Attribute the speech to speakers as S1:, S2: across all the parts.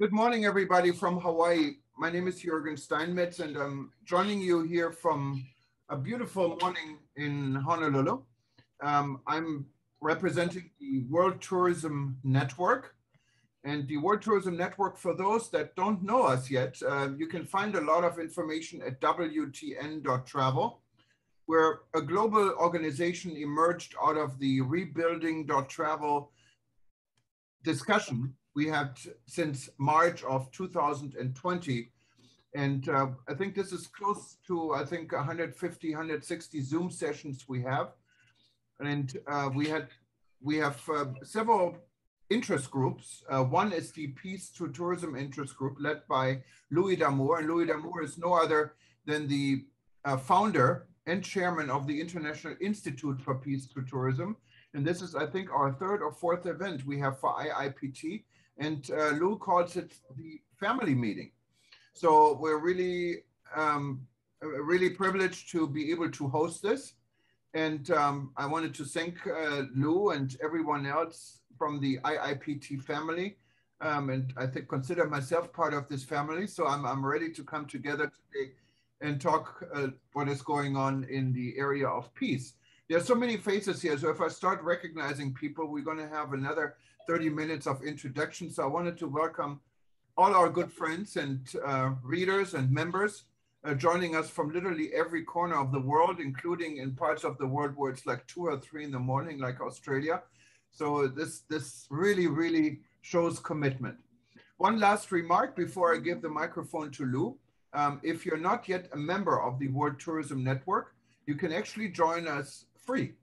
S1: Good morning, everybody from Hawaii. My name is Jürgen Steinmetz, and I'm joining you here from a beautiful morning in Honolulu. I'm representing the World Tourism Network. And the World Tourism Network, for those that don't know us yet, you can find a lot of information at wtn.travel. We're a global organization emerged out of the rebuilding.travel discussion we had since March of 2020. And I think this is close to, 150, 160 Zoom sessions we have. And we have several interest groups. One is the Peace to Tourism interest group led by Louis D'Amour. And Louis D'Amour is no other than the founder and chairman of the International Institute for Peace to Tourism. And this is, I think, our third or fourth event we have for IIPT. And Lou calls it the family meeting. So we're really, really privileged to be able to host this. And I wanted to thank Lou and everyone else from the IIPT family. And I think consider myself part of this family. So I'm ready to come together today and talk what is going on in the area of peace. There are so many faces here. So if I start recognizing people, we're going to have another 30 minutes of introduction. So I wanted to welcome all our good friends and readers and members joining us from literally every corner of the world, including in parts of the world where it's like 2 or 3 in the morning, like Australia. So this really, really shows commitment. One last remark before I give the microphone to Lou. If you're not yet a member of the World Tourism Network, you can actually join us free.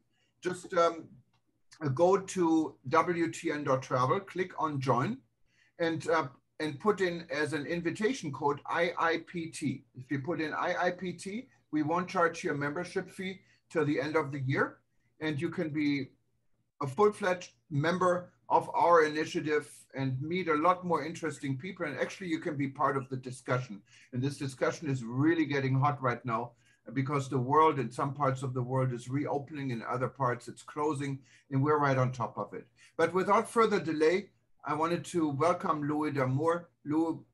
S1: Just go to wtn.travel, click on join, and put in as an invitation code IIPT. If you put in IIPT, we won't charge you a membership fee till the end of the year, and you can be a full-fledged member of our initiative and meet a lot more interesting people. And actually, you can be part of the discussion. And this discussion is really getting hot right now because the world, in some parts of the world, is reopening, in other parts it's closing, and we're right on top of it. But without further delay, I wanted to welcome Louis D'Amour. Lou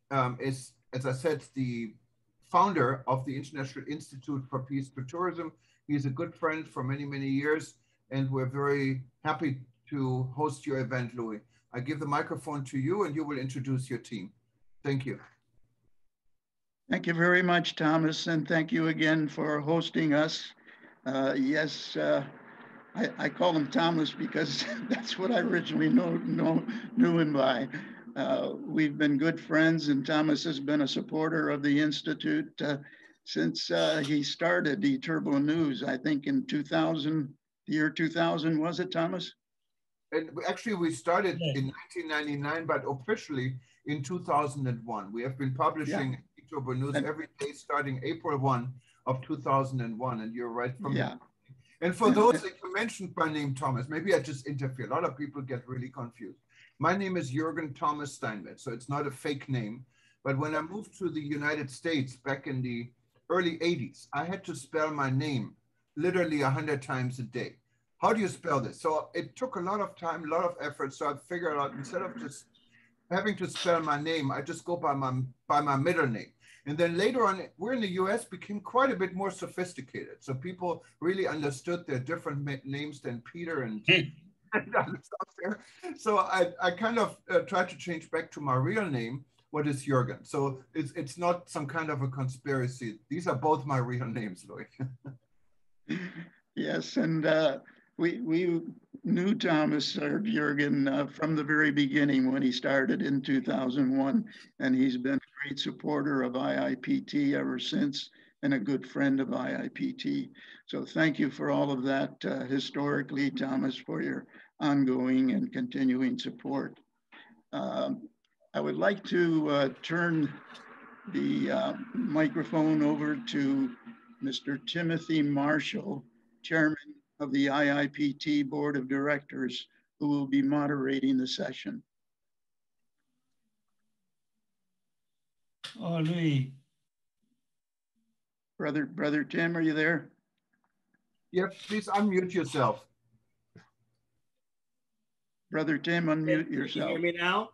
S1: is, as I said, the founder of the International Institute for Peace to Tourism. He's a good friend for many, many years, and we're very happy to host your event, Louis. I give the microphone to you, and you will introduce your team. Thank you.
S2: Thank you very much, Thomas, and thank you again for hosting us. Yes, I call him Thomas because that's what I originally knew him by. We've been good friends, and Thomas has been a supporter of the Institute since he started the Turbo News, I think in 2000, the year 2000, was it, Thomas?
S1: And actually, we started in 1999, but officially in 2001. We have been publishing Turbo News every day starting April 1 of 2001, and you're right from the And for those that you mentioned my name, Thomas, maybe I just interfere. A lot of people get really confused. My name is Jürgen Thomas Steinmetz, so it's not a fake name. But when I moved to the United States back in the early 80s, I had to spell my name literally 100 times a day. How do you spell this? So it took a lot of time, a lot of effort. So I figured out, instead of just having to spell my name, I just go by my middle name. And then later on, we're in the US, became quite a bit more sophisticated. So people really understood their different names than Peter and other stuff there. So I kind of tried to change back to my real name, what is Jürgen. So it's not some kind of a conspiracy. These are both my real names, Louis.
S2: Yes, and we knew Thomas or Jürgen from the very beginning when he started in 2001, and he's been a great supporter of IIPT ever since and a good friend of IIPT. So thank you for all of that historically, Thomas, for your ongoing and continuing support. I would like to turn the microphone over to Mr. Timothy Marshall, Chairman of the IIPT Board of Directors, who will be moderating the session.
S3: Oh, Louis.
S2: Brother Tim, are you there?
S1: Yeah, please unmute yourself.
S2: Brother Tim, unmute yourself.
S4: Can you hear me now?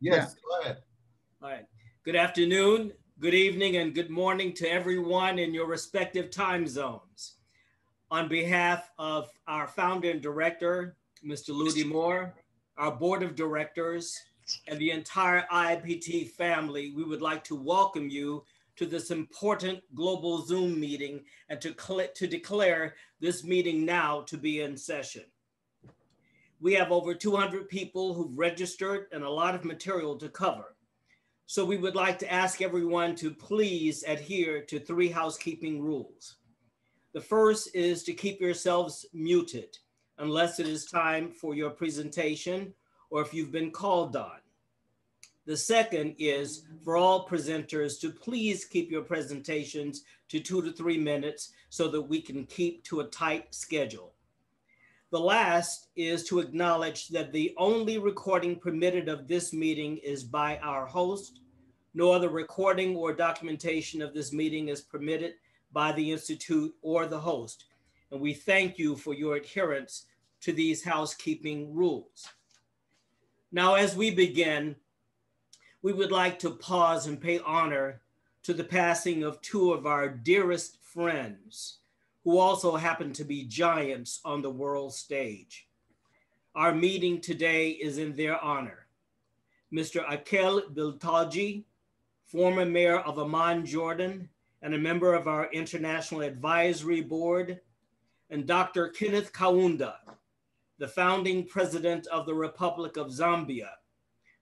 S1: Yes, go ahead.
S3: All right. Good afternoon, good evening, and good morning to everyone in your respective time zones. On behalf of our founder and director, Mr. Ludi Moore, our board of directors, and the entire IIPT family, we would like to welcome you to this important global Zoom meeting and to declare this meeting now to be in session. We have over 200 people who've registered and a lot of material to cover. So we would like to ask everyone to please adhere to 3 housekeeping rules. The first is to keep yourselves muted unless it is time for your presentation or if you've been called on. The second is for all presenters to please keep your presentations to 2 to 3 minutes so that we can keep to a tight schedule. The last is to acknowledge that the only recording permitted of this meeting is by our host. No other recording or documentation of this meeting is permitted by the Institute or the host. And we thank you for your adherence to these housekeeping rules. Now, as we begin, we would like to pause and pay honor to the passing of 2 of our dearest friends, who also happen to be giants on the world stage. Our meeting today is in their honor. Mr. Akel Biltaji, former mayor of Amman, Jordan, and a member of our International Advisory Board, and Dr. Kenneth Kaunda, the founding president of the Republic of Zambia,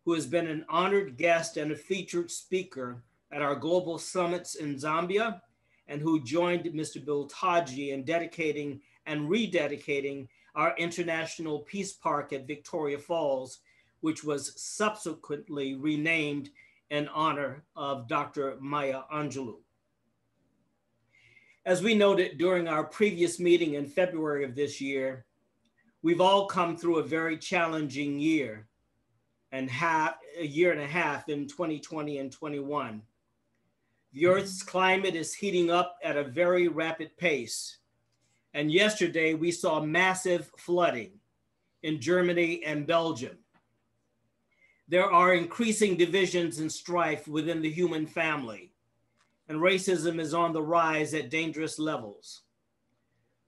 S3: who has been an honored guest and a featured speaker at our global summits in Zambia, and who joined Mr. Biltaji in dedicating and rededicating our International Peace Park at Victoria Falls, which was subsequently renamed in honor of Dr. Maya Angelou. As we noted during our previous meeting in February of this year, we've all come through a very challenging year and a year and a half in 2020 and 21. The Earth's climate is heating up at a very rapid pace. And yesterday we saw massive flooding in Germany and Belgium. There are increasing divisions and strife within the human family, and racism is on the rise at dangerous levels.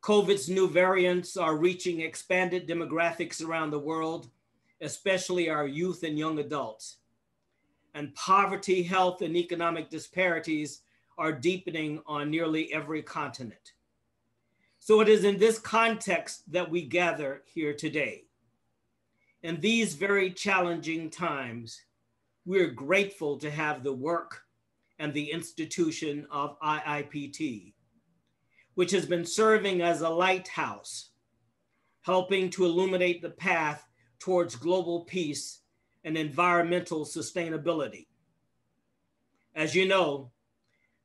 S3: COVID's new variants are reaching expanded demographics around the world, especially our youth and young adults. And poverty, health, and economic disparities are deepening on nearly every continent. So it is in this context that we gather here today. In these very challenging times, we're grateful to have the work and the institution of IIPT, which has been serving as a lighthouse, helping to illuminate the path towards global peace and environmental sustainability. As you know,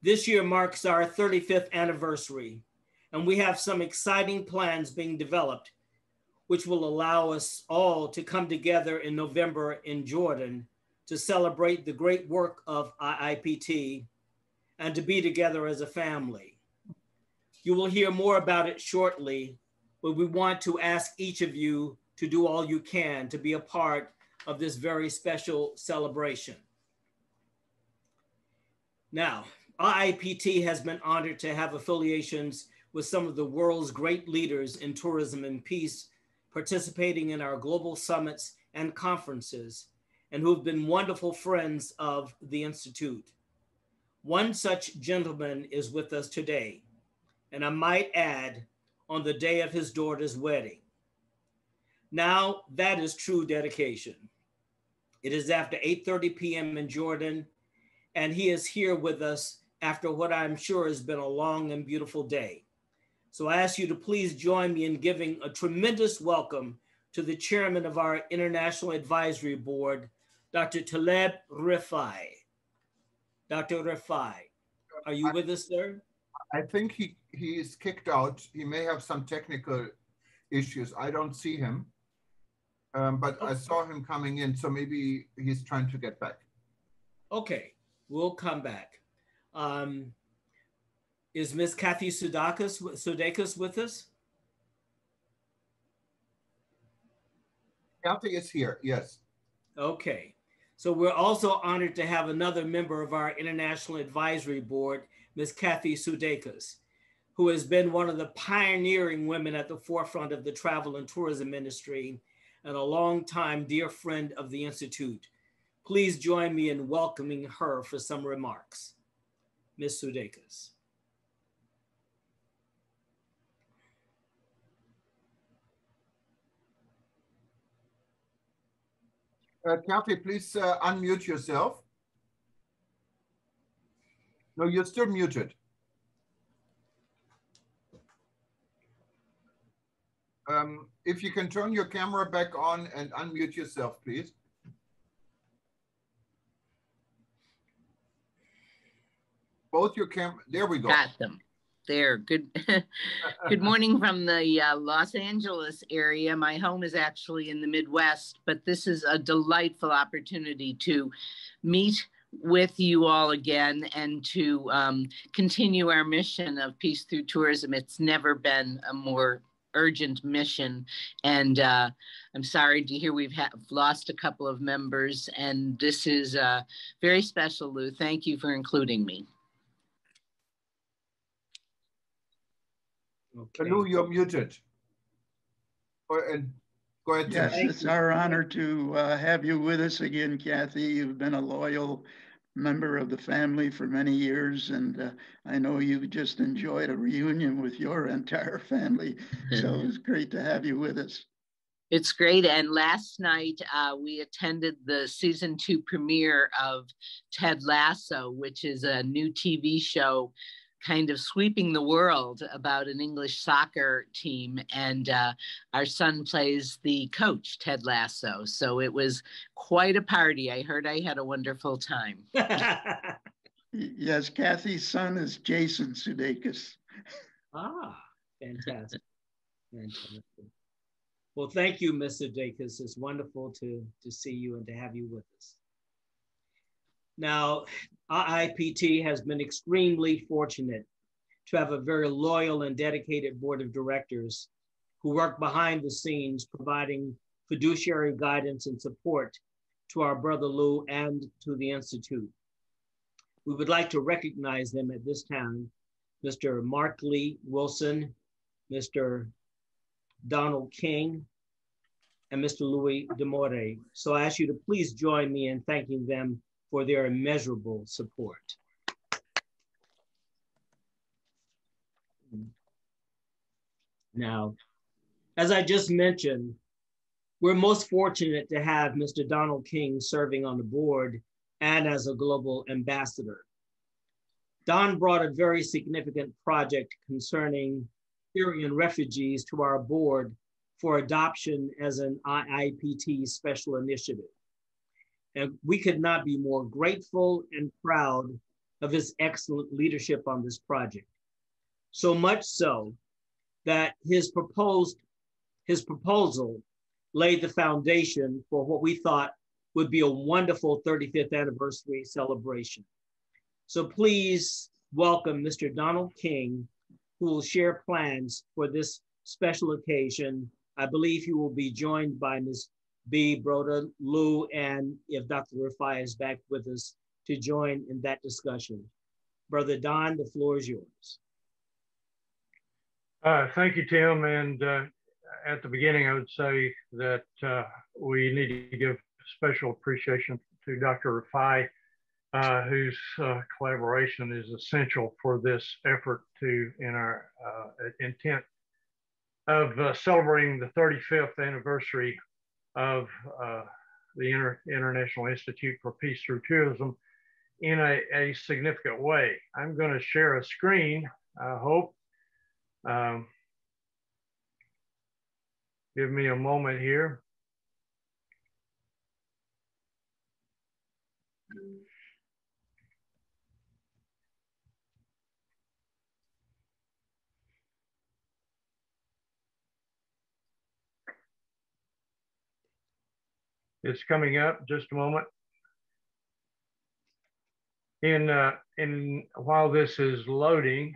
S3: this year marks our 35th anniversary, and we have some exciting plans being developed, which will allow us all to come together in November in Jordan to celebrate the great work of IIPT and to be together as a family. You will hear more about it shortly, but we want to ask each of you to do all you can to be a part of this very special celebration. Now, IIPT has been honored to have affiliations with some of the world's great leaders in tourism and peace, participating in our global summits and conferences, and who've been wonderful friends of the Institute. One such gentleman is with us today, and I might add, on the day of his daughter's wedding. Now, that is true dedication. It is after 8:30 p.m. in Jordan, and he is here with us after what I'm sure has been a long and beautiful day. So I ask you to please join me in giving a tremendous welcome to the chairman of our International Advisory Board, Dr. Taleb Rifai. Dr. Rifai, are you with us, sir?
S1: I think he is kicked out. He may have some technical issues. I don't see him, but I saw him coming in, so maybe he's trying to get back.
S3: Okay, we'll come back. Is Ms. Kathy Sudeikis with us?
S1: Kathy is here, yes.
S3: Okay, So we're also honored to have another member of our International Advisory Board, Ms. Kathy Sudeikis, who has been one of the pioneering women at the forefront of the travel and tourism industry and a longtime dear friend of the Institute. Please join me in welcoming her for some remarks. Ms. Sudeikis.
S1: Kathy, please unmute yourself. No, you're still muted. If you can turn your camera back on and unmute yourself, please. Both your there we go.
S4: Got them. There. Good good morning from the Los Angeles area. My home is actually in the Midwest, but this is a delightful opportunity to meet with you all again and to continue our mission of peace through tourism. It's never been a more urgent mission, and I'm sorry to hear we've lost a couple of members, and this is very special, Lou. Thank you for including me.
S3: Okay.
S1: Lou, you're muted. Go ahead.
S2: Yes, it's our honor to have you with us again, Kathy. You've been a loyal member of the family for many years, and I know you just enjoyed a reunion with your entire family. So it's great to have you with us.
S4: It's great. And last night we attended the season 2 premiere of Ted Lasso, which is a new TV show kind of sweeping the world about an English soccer team. And our son plays the coach, Ted Lasso. So it was quite a party. I heard I had a wonderful time.
S2: Yes, Kathy's son is Jason Sudeikis.
S3: Ah, fantastic. Fantastic. Well, thank you, Ms. Sudeikis. It's wonderful to see you and to have you with us. Now, IIPT has been extremely fortunate to have a very loyal and dedicated board of directors who work behind the scenes, providing fiduciary guidance and support to our brother Lou and to the Institute. We would like to recognize them at this time, Mr. Mark Lee Wilson, Mr. Donald King, and Mr. Louis Demore. So I ask you to please join me in thanking them for their immeasurable support. Now, as I just mentioned, we're most fortunate to have Mr. Donald King serving on the board and as a global ambassador. Don brought a very significant project concerning Syrian refugees to our board for adoption as an IIPT special initiative. And we could not be more grateful and proud of his excellent leadership on this project. So much so that his proposal laid the foundation for what we thought would be a wonderful 35th anniversary celebration. So please welcome Mr. Donald King, who will share plans for this special occasion. I believe he will be joined by Ms. B. Broda, Lou, and if Dr. Rafai is back with us to join in that discussion. Brother Don, the floor is yours.
S5: Thank you, Tim. And at the beginning, I would say that we need to give special appreciation to Dr. Rafai, whose collaboration is essential for this effort in our intent of celebrating the 35th anniversary of the International Institute for Peace Through Tourism in a significant way. I'm going to share a screen, I hope. Give me a moment here. It's coming up, just a moment. While this is loading,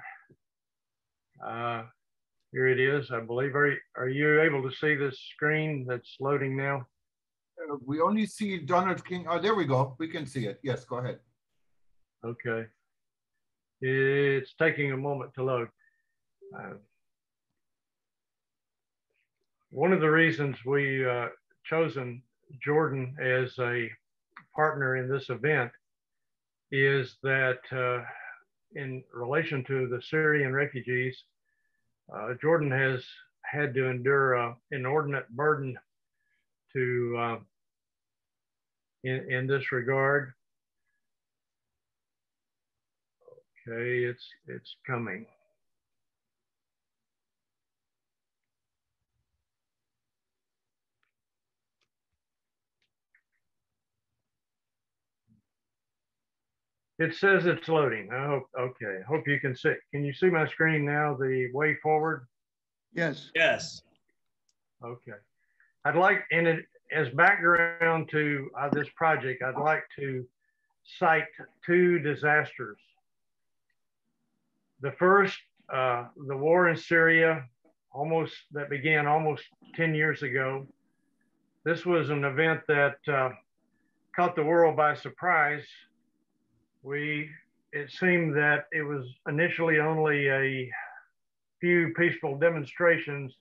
S5: here it is, I believe. Are you able to see this screen that's loading now?
S1: We only see Donald King. Oh, there we go. We can see it. Yes, go ahead.
S5: Okay. It's taking a moment to load. One of the reasons we chosen Jordan as a partner in this event is that in relation to the Syrian refugees, Jordan has had to endure an inordinate burden to in this regard. Okay, it's coming. It says it's loading. I hope, okay. Hope you can see. Can you see my screen now, the way forward?
S2: Yes.
S3: Yes.
S5: Okay. I'd like, and it, as background to this project, I'd like to cite two disasters. The first, the war in Syria, that began almost 10 years ago. This was an event that caught the world by surprise. It seemed that it was initially only a few peaceful demonstrations,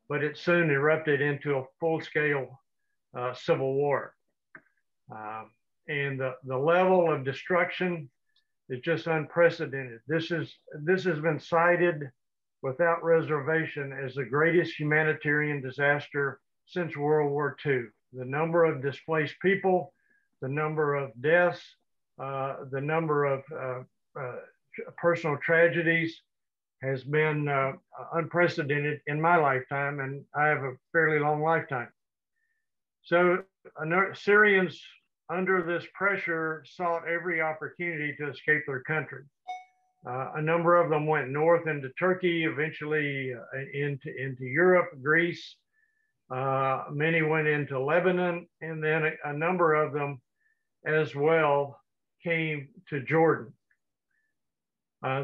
S5: but it soon erupted into a full-scale civil war. And the level of destruction is just unprecedented. This has been cited without reservation as the greatest humanitarian disaster since World War II. The number of displaced people, the number of deaths, the number of personal tragedies has been unprecedented in my lifetime, and I have a fairly long lifetime. So Syrians under this pressure sought every opportunity to escape their country. A number of them went north into Turkey, eventually into Europe, Greece. Many went into Lebanon, and then a number of them as well came to Jordan.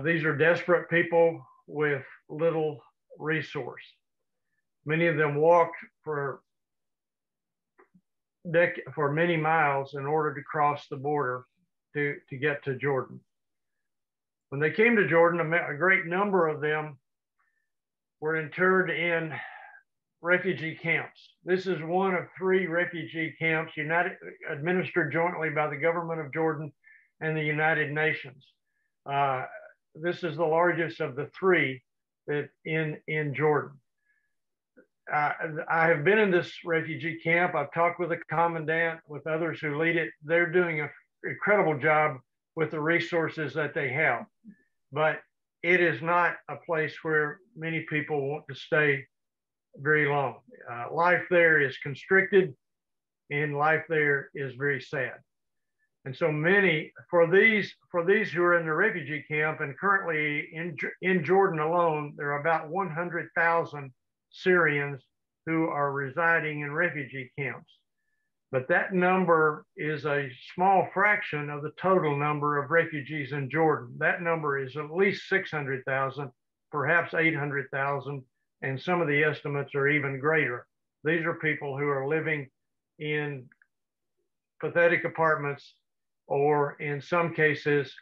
S5: These are desperate people with little resource. Many of them walked for many miles in order to cross the border to get to Jordan. When they came to Jordan, a great number of them were interred in refugee camps. This is one of 3 refugee camps administered jointly by the government of Jordan and the United Nations. This is the largest of the 3 that in Jordan. I have been in this refugee camp. I've talked with the commandant, with others who lead it. They're doing an incredible job with the resources that they have. But it is not a place where many people want to stay very long. Life there is constricted, and life there is very sad. And so many, for these who are in the refugee camp, and currently in Jordan alone, there are about 100,000 Syrians who are residing in refugee camps. But that number is a small fraction of the total number of refugees in Jordan. That number is at least 600,000, perhaps 800,000, and some of the estimates are even greater. These are people who are living in pathetic apartments, or in some cases,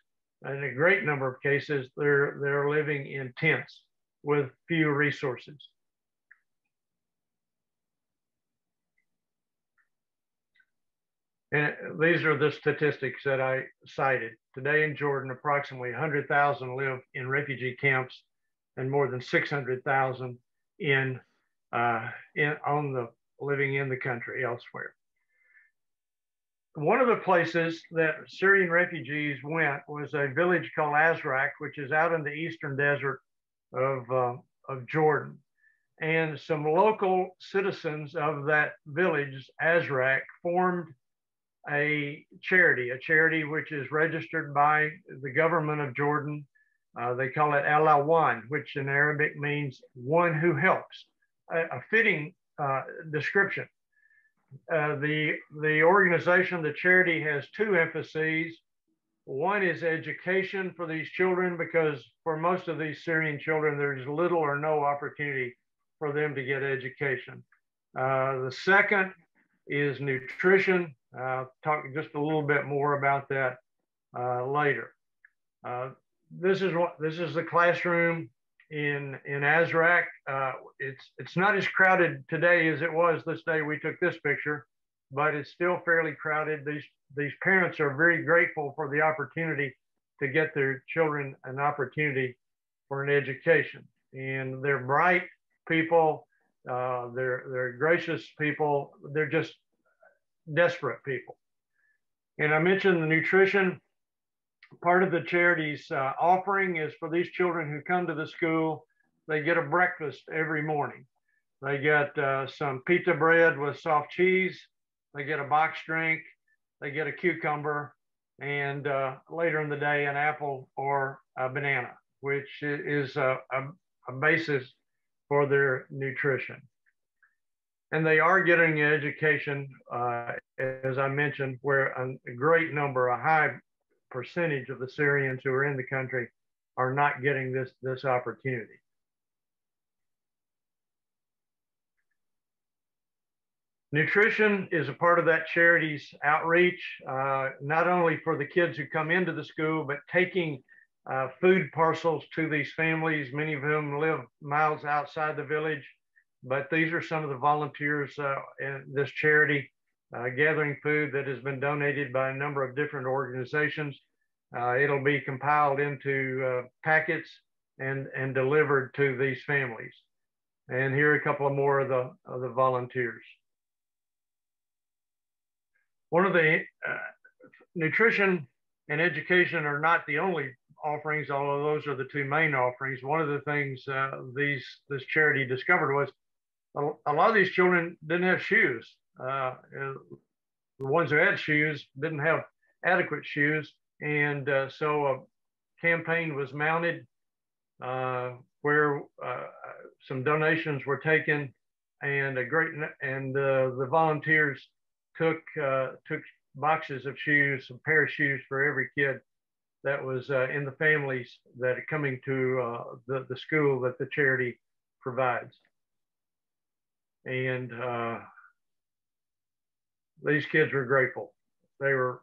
S5: in a great number of cases, they're living in tents with few resources. And these are the statistics that I cited. Today in Jordan, approximately 100,000 live in refugee camps, and more than 600,000 living in the country elsewhere. One of the places that Syrian refugees went was a village called Azraq, which is out in the eastern desert of Jordan. And some local citizens of that village, Azraq, formed a charity which is registered by the government of Jordan. They call it Al-Awan, which in Arabic means one who helps, a fitting description. The organization, the charity, has 2 emphases. One is education for these children, because for most of these Syrian children, there's little or no opportunity for them to get education. The second is nutrition. I'll talk just a little bit more about that later. This is the classroom in Azraq. It's not as crowded today as it was this day we took this picture, but it's still fairly crowded. These parents are very grateful for the opportunity to get their children an opportunity for an education. And they're bright people, they're gracious people, they're just desperate people. And I mentioned the nutrition. Part of the charity's offering is for these children who come to the school, they get a breakfast every morning. They get some pita bread with soft cheese, they get a box drink, they get a cucumber, and later in the day, an apple or a banana, which is a basis for their nutrition. And they are getting an education, as I mentioned, where a great number, a high percentage of the Syrians who are in the country are not getting this opportunity. Nutrition is a part of that charity's outreach, not only for the kids who come into the school, but taking food parcels to these families, many of whom live miles outside the village. But these are some of the volunteers in this charity gathering food that has been donated by a number of different organizations. It'll be compiled into packets and delivered to these families. And here are a couple of more of the volunteers. One of the nutrition and education are not the only offerings, although those are the two main offerings. One of the things this charity discovered was a lot of these children didn't have shoes. The ones who had shoes didn't have adequate shoes. And so a campaign was mounted where some donations were taken, and the volunteers took boxes of shoes, a pair of shoes for every kid that was in the families that are coming to the school that the charity provides. And these kids were grateful. They were,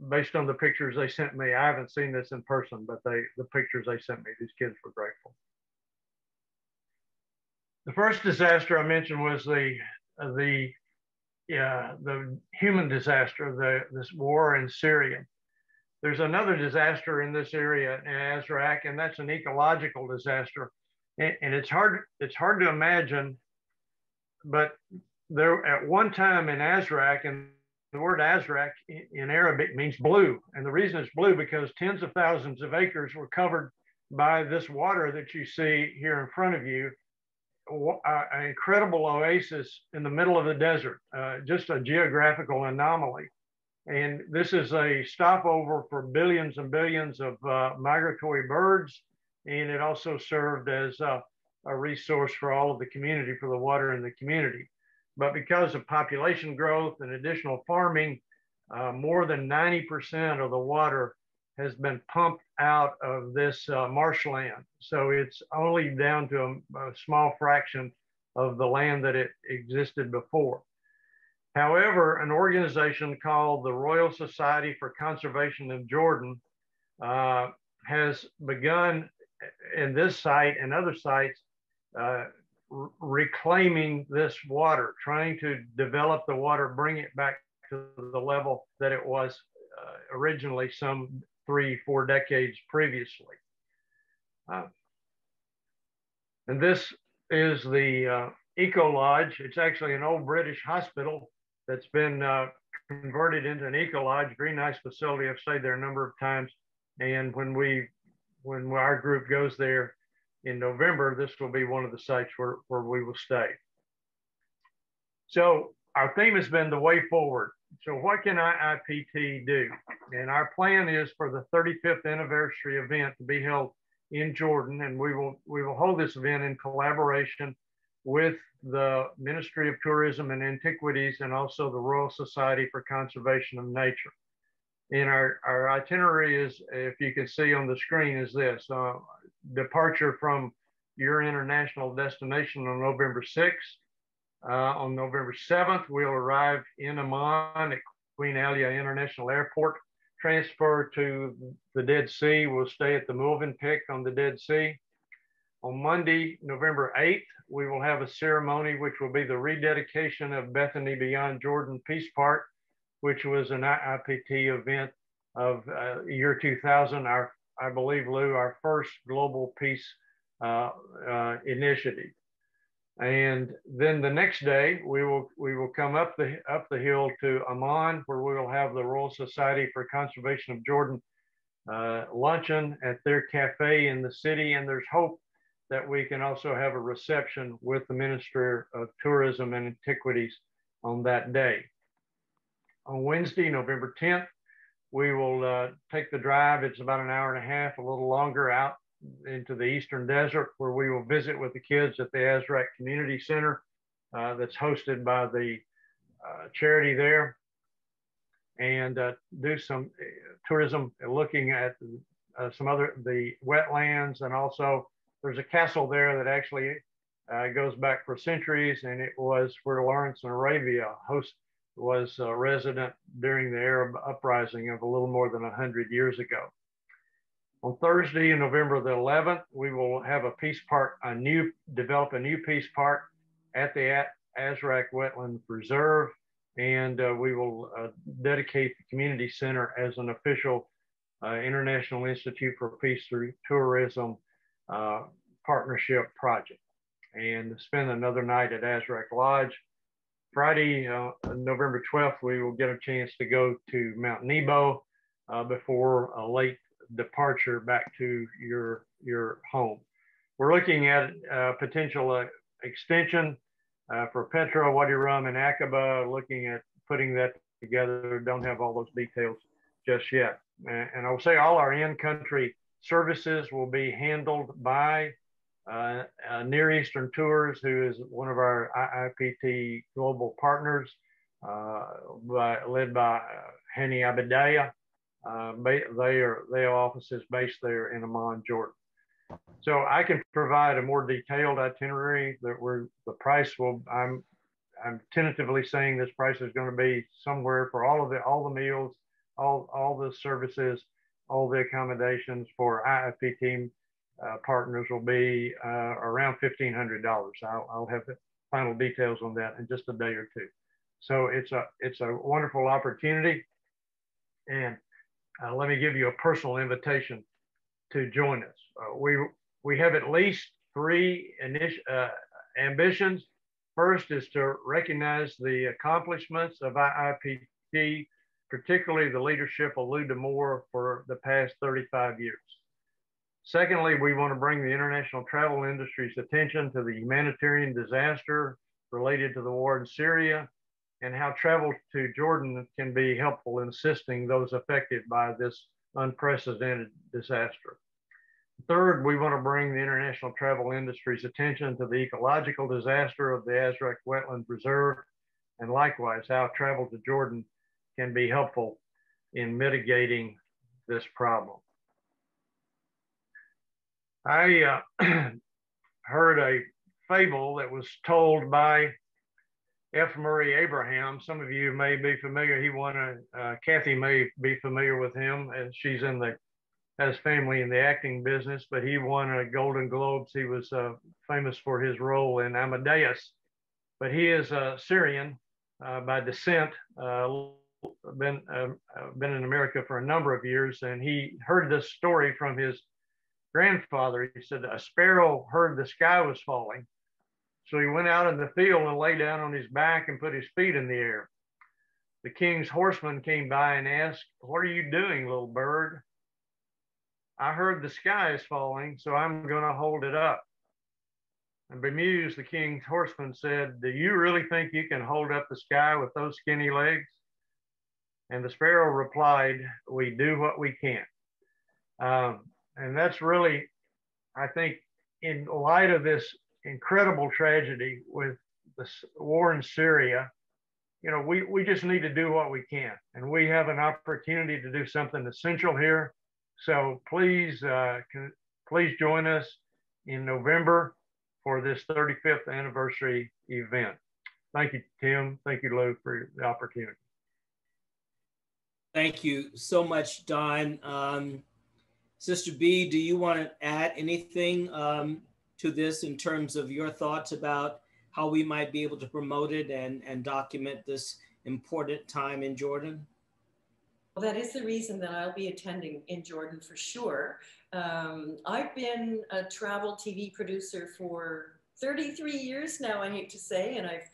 S5: based on the pictures they sent me, I haven't seen this in person, but the pictures they sent me, these kids were grateful. The first disaster I mentioned was the human disaster, this war in Syria. There's another disaster in this area in Azraq, and that's an ecological disaster. And it's hard to imagine, but there at one time in Azraq, and the word Azraq in Arabic means blue. And the reason it's blue because tens of thousands of acres were covered by this water that you see here in front of you, an incredible oasis in the middle of the desert, just a geographical anomaly. And this is a stopover for billions and billions of migratory birds. And it also served as a resource for all of the community, for the water in the community. But because of population growth and additional farming, more than 90% of the water has been pumped out of this marshland. So it's only down to a small fraction of the land that it existed before. However, an organization called the Royal Society for Conservation of Jordan has begun in this site and other sites reclaiming this water, trying to develop the water, bring it back to the level that it was originally some 3-4 decades previously. And this is the Eco Lodge. It's actually an old British hospital that's been converted into an Eco Lodge. Very nice facility. I've stayed there a number of times. And when our group goes there in November, this will be one of the sites where we will stay. So our theme has been the way forward. So what can IIPT do? And our plan is for the 35th anniversary event to be held in Jordan, and we will hold this event in collaboration with the Ministry of Tourism and Antiquities and also the Royal Society for Conservation of Nature. And our itinerary is, if you can see on the screen, is this. Departure from your international destination on November 6th. On November 7th, we'll arrive in Amman at Queen Alia International Airport, transfer to the Dead Sea. We'll stay at the Movenpick on the Dead Sea. On Monday, November 8th, we will have a ceremony which will be the rededication of Bethany Beyond Jordan Peace Park, which was an IIPT event of year 2000, I believe, Lou, our first global peace initiative. And then the next day, we will come up the hill to Amman, where we will have the Royal Society for Conservation of Jordan luncheon at their cafe in the city. And there's hope that we can also have a reception with the Minister of Tourism and Antiquities on that day. On Wednesday, November 10th, we will take the drive. It's about an hour and a half, a little longer, out into the Eastern Desert, where we will visit with the kids at the Azraq Community Center that's hosted by the charity there, and do some tourism, looking at the wetlands, and also there's a castle there that actually goes back for centuries, and it was where Lawrence in Arabia was a resident during the Arab uprising of a little more than 100 years ago. On Thursday, November the 11th, we will have a peace park, develop a new peace park at the Azraq Wetland Reserve, and we will dedicate the community center as an official International Institute for Peace through Tourism partnership project, and spend another night at Azraq Lodge. Friday, November 12th, we will get a chance to go to Mount Nebo before a late departure back to your home. We're looking at potential extension for Petra, Wadi Rum, and Aqaba, looking at putting that together. Don't have all those details just yet. And I will say all our in-country services will be handled by Near Eastern Tours, who is one of our IIPT global partners, led by Hani Abedaya. They have offices based there in Amman, Jordan. So I can provide a more detailed itinerary that the price will, I'm tentatively saying this price is going to be somewhere for all the meals, all the services, all the accommodations for IIPT partners will be around $1,500. I'll have the final details on that in just a day or two. So it's a wonderful opportunity, and let me give you a personal invitation to join us. We have at least three ambitions. First is to recognize the accomplishments of IIPT, particularly the leadership of Lou D'Amour for the past 35 years. Secondly, we want to bring the international travel industry's attention to the humanitarian disaster related to the war in Syria, and how travel to Jordan can be helpful in assisting those affected by this unprecedented disaster. Third, we want to bring the international travel industry's attention to the ecological disaster of the Azraq Wetland Reserve, and likewise how travel to Jordan can be helpful in mitigating this problem. I heard a fable that was told by F. Murray Abraham. Some of you may be familiar. He won Kathy may be familiar with him, and she's has family in the acting business, but he won a Golden Globes. He was famous for his role in Amadeus, but he is Syrian by descent, been in America for a number of years, and he heard this story from his grandfather. He said a sparrow heard the sky was falling, so he went out in the field and lay down on his back and put his feet in the air. The king's horseman came by and asked, "What are you doing, little bird?" "I heard the sky is falling, so I'm going to hold it up." And bemused, the king's horseman said, "Do you really think you can hold up the sky with those skinny legs?" And the sparrow replied, "We do what we can." And that's really, I think, in light of this incredible tragedy with the war in Syria, you know, we just need to do what we can. And we have an opportunity to do something essential here. So please, please join us in November for this 35th anniversary event. thank you, Tim. Thank you, Lou, for the opportunity.
S3: Thank you so much, Don. Sister B, do you want to add anything to this in terms of your thoughts about how we might be able to promote it and document this important time in Jordan?
S6: Well, that is the reason that I'll be attending in Jordan for sure. I've been a travel TV producer for 33 years now, I hate to say, and I've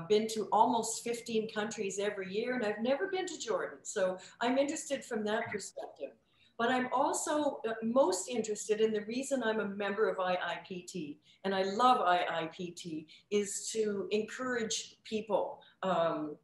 S6: been to almost 15 countries every year, and I've never been to Jordan. So I'm interested from that perspective. But I'm also most interested in the reason I'm a member of IIPT, and I love IIPT, is to encourage people to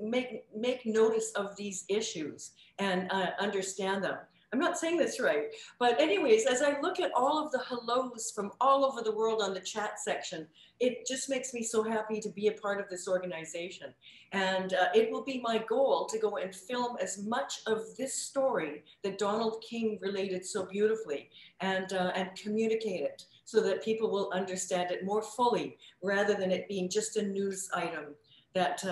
S6: make notice of these issues and understand them. I'm not saying this right, but anyways, as I look at all of the hellos from all over the world on the chat section, it just makes me so happy to be a part of this organization. And it will be my goal to go and film as much of this story that Donald King related so beautifully and communicate it so that people will understand it more fully rather than it being just a news item that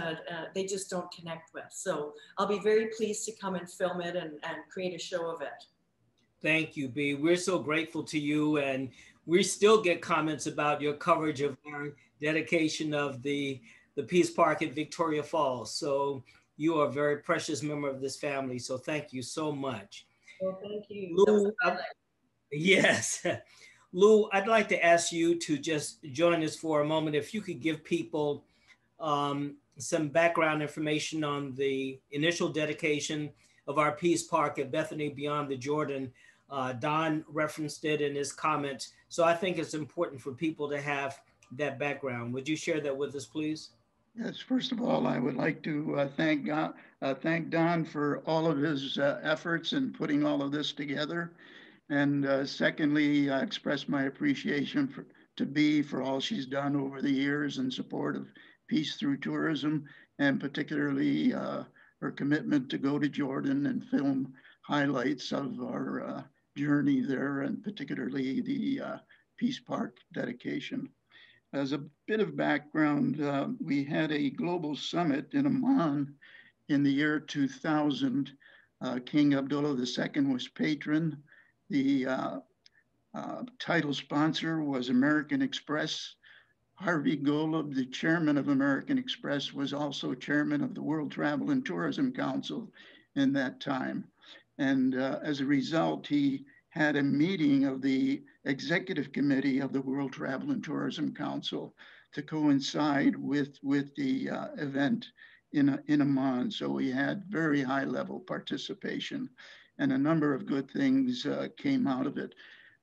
S6: they just don't connect with. So I'll be very pleased to come and film it and create a show of it.
S3: Thank you, B. We're so grateful to you, and we still get comments about your coverage of our dedication of the Peace Park at Victoria Falls. So you are a very precious member of this family. So thank you so much.
S6: Well, thank you.
S3: Lou, yes. Lou, I'd like to ask you to just join us for a moment. If you could give people some background information on the initial dedication of our Peace Park at Bethany Beyond the Jordan. Don referenced it in his comments. So I think it's important for people to have that background. Would you share that with us, please?
S2: Yes, first of all, I would like to thank Don for all of his efforts in putting all of this together. And secondly, I express my appreciation to Bea for all she's done over the years in support of peace through tourism, and particularly her commitment to go to Jordan and film highlights of our journey there, and particularly the Peace Park dedication. As a bit of background, we had a global summit in Amman in the year 2000. King Abdullah II was patron. The title sponsor was American Express. Harvey Golub, the chairman of American Express, was also chairman of the World Travel and Tourism Council in that time. And as a result, he had a meeting of the executive committee of the World Travel and Tourism Council to coincide with the event in Amman. So we had very high level participation, and a number of good things came out of it.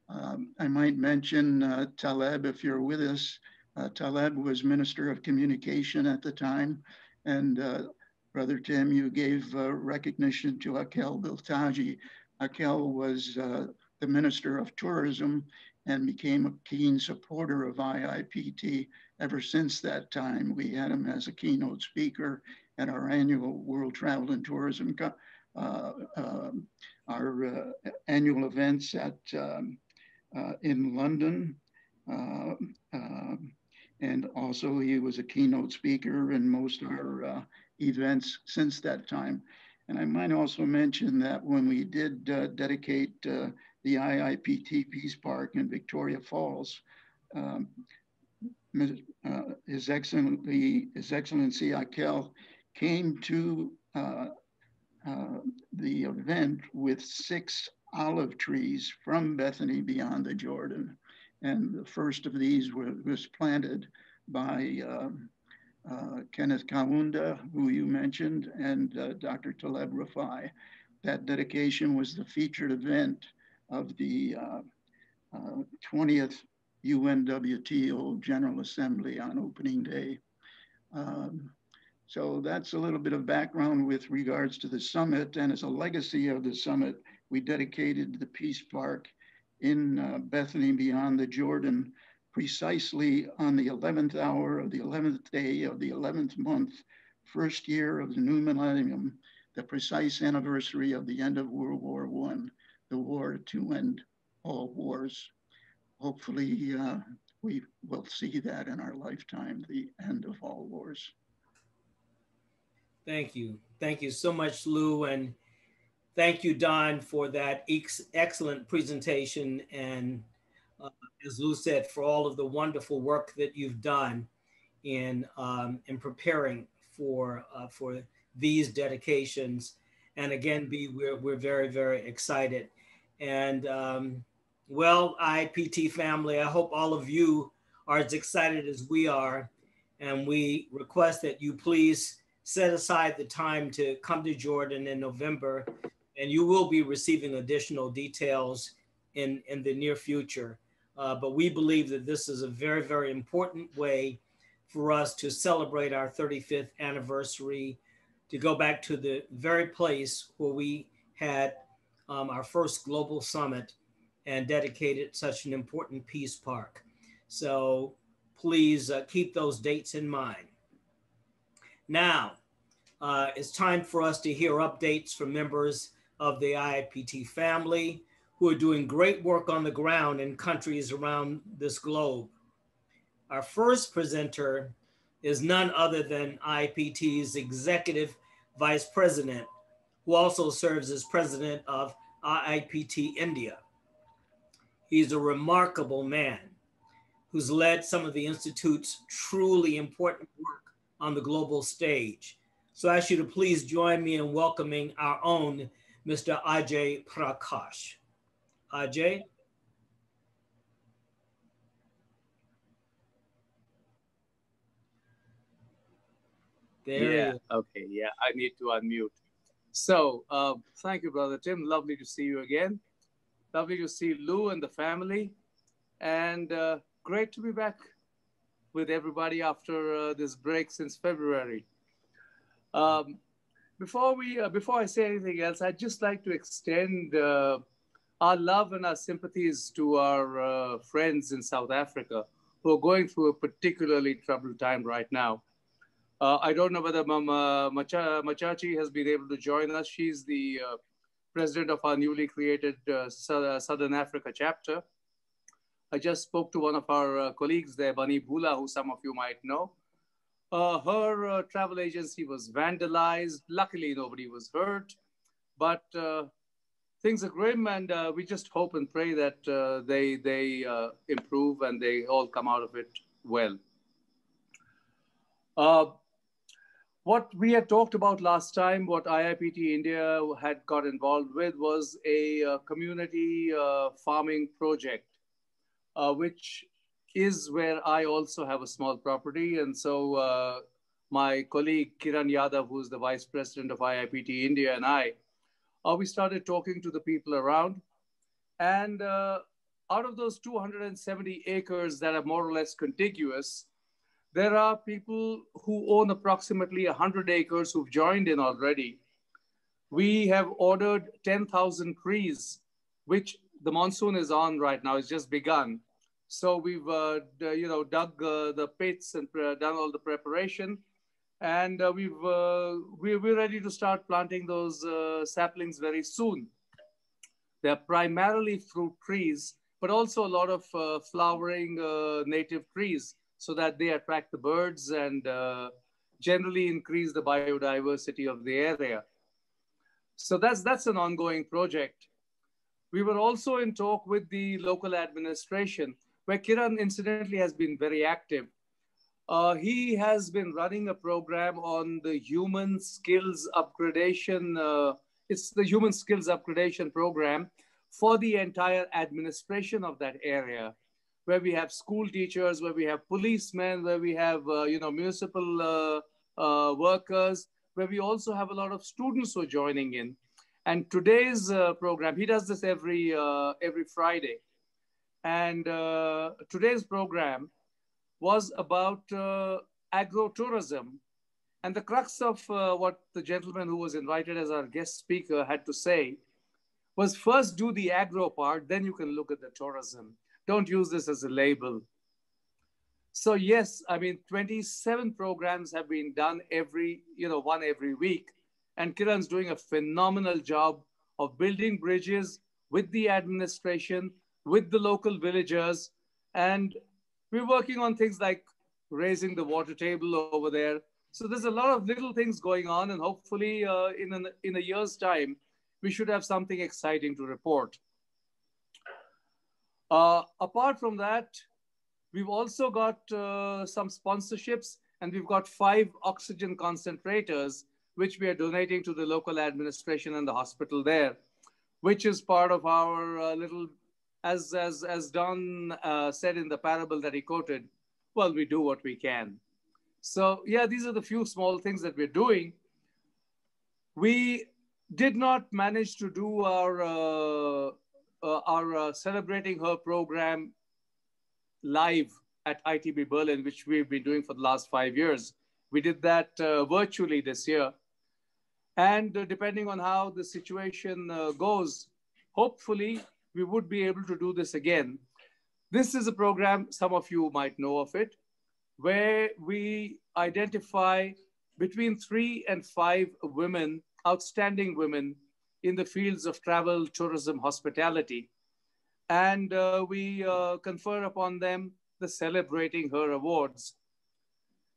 S2: I might mention Taleb, if you're with us. Taleb was Minister of Communication at the time, and Brother Tim, you gave recognition to Akel Biltaji. Akel was the Minister of Tourism and became a keen supporter of IIPT ever since that time. We had him as a keynote speaker at our annual World Travel and Tourism, our annual events in London. And also he was a keynote speaker in most of our events since that time. And I might also mention that when we did dedicate the IIPT Peace Park in Victoria Falls, His Excellency Akel came to the event with 6 olive trees from Bethany Beyond the Jordan. And the first of these was planted by Kenneth Kaunda, who you mentioned, and Dr. Taleb Rafai. That dedication was the featured event of the 20th UNWTO General Assembly on opening day. So that's a little bit of background with regards to the summit. And as a legacy of the summit, we dedicated the Peace Park in Bethany Beyond the Jordan precisely on the 11th hour of the 11th day of the 11th month, first year of the new millennium, the precise anniversary of the end of World War I, the war to end all wars. Hopefully we will see that in our lifetime, the end of all wars.
S3: Thank you. Thank you so much, Lou. And thank you, Don, for that excellent presentation. And as Lou said, for all of the wonderful work that you've done in preparing for these dedications. And again, we're very, very excited. And well, IIPT family, I hope all of you are as excited as we are. And we request that you please set aside the time to come to Jordan in November, and you will be receiving additional details in the near future. But we believe that this is a very, very important way for us to celebrate our 35th anniversary, to go back to the very place where we had our first global summit and dedicated such an important peace park. So please keep those dates in mind. Now, it's time for us to hear updates from members of the IIPT family who are doing great work on the ground in countries around this globe. Our first presenter is none other than IIPT's Executive Vice President, who also serves as President of IIPT India. He's a remarkable man who's led some of the Institute's truly important work on the global stage. So I ask you to please join me in welcoming our own Mr. Ajay Prakash. Ajay?
S7: Yeah, okay, yeah, I need to unmute. So, thank you, Brother Tim. Lovely to see you again. Lovely to see Lou and the family. And great to be back with everybody after this break since February. Before I say anything else, I'd just like to extend our love and our sympathies to our friends in South Africa who are going through a particularly troubled time right now. I don't know whether Mama Machachi has been able to join us. She's the president of our newly created Southern Africa chapter. I just spoke to one of our colleagues there, Bunny Bula, who some of you might know. Her travel agency was vandalized. Luckily, nobody was hurt, but things are grim, and we just hope and pray that they improve and they all come out of it well. What we had talked about last time, what IIPT India had got involved with was a community farming project, which is where I also have a small property. And so my colleague Kiran Yadav, who's the vice president of IIPT India, and I, we started talking to the people around. And out of those 270 acres that are more or less contiguous, there are people who own approximately 100 acres who've joined in already. We have ordered 10,000 trees, which the monsoon is on right now. It's just begun. So we've dug the pits and done all the preparation. And we're ready to start planting those saplings very soon. They're primarily fruit trees, but also a lot of flowering native trees, so that they attract the birds and generally increase the biodiversity of the area. So that's an ongoing project. We were also in talk with the local administration, where Kiran incidentally has been very active. He has been running a program on the human skills upgradation. It's the human skills upgradation program for the entire administration of that area, where we have school teachers, where we have policemen, where we have municipal workers, where we also have a lot of students who are joining in. And today's program, he does this every Friday. And today's program was about agro-tourism. And the crux of what the gentleman who was invited as our guest speaker had to say was, first do the agro part, then you can look at the tourism. Don't use this as a label. So yes, I mean, 27 programs have been done one every week. And Kiran's doing a phenomenal job of building bridges with the administration, with the local villagers. And We're working on things like raising the water table over there. So there's a lot of little things going on, and hopefully in a year's time, we should have something exciting to report. Apart from that, we've also got some sponsorships, and we've got 5 oxygen concentrators, which we are donating to the local administration and the hospital there, which is part of our little, as Don said in the parable that he quoted, well, we do what we can. So yeah, these are the few small things that we're doing. We did not manage to do our Celebrating Her program live at ITB Berlin, which we've been doing for the last 5 years. We did that virtually this year. And depending on how the situation goes, hopefully we would be able to do this again. This is a program, some of you might know of it, where we identify between 3 and 5 women, outstanding women in the fields of travel, tourism, hospitality. And we confer upon them the Celebrating Her awards.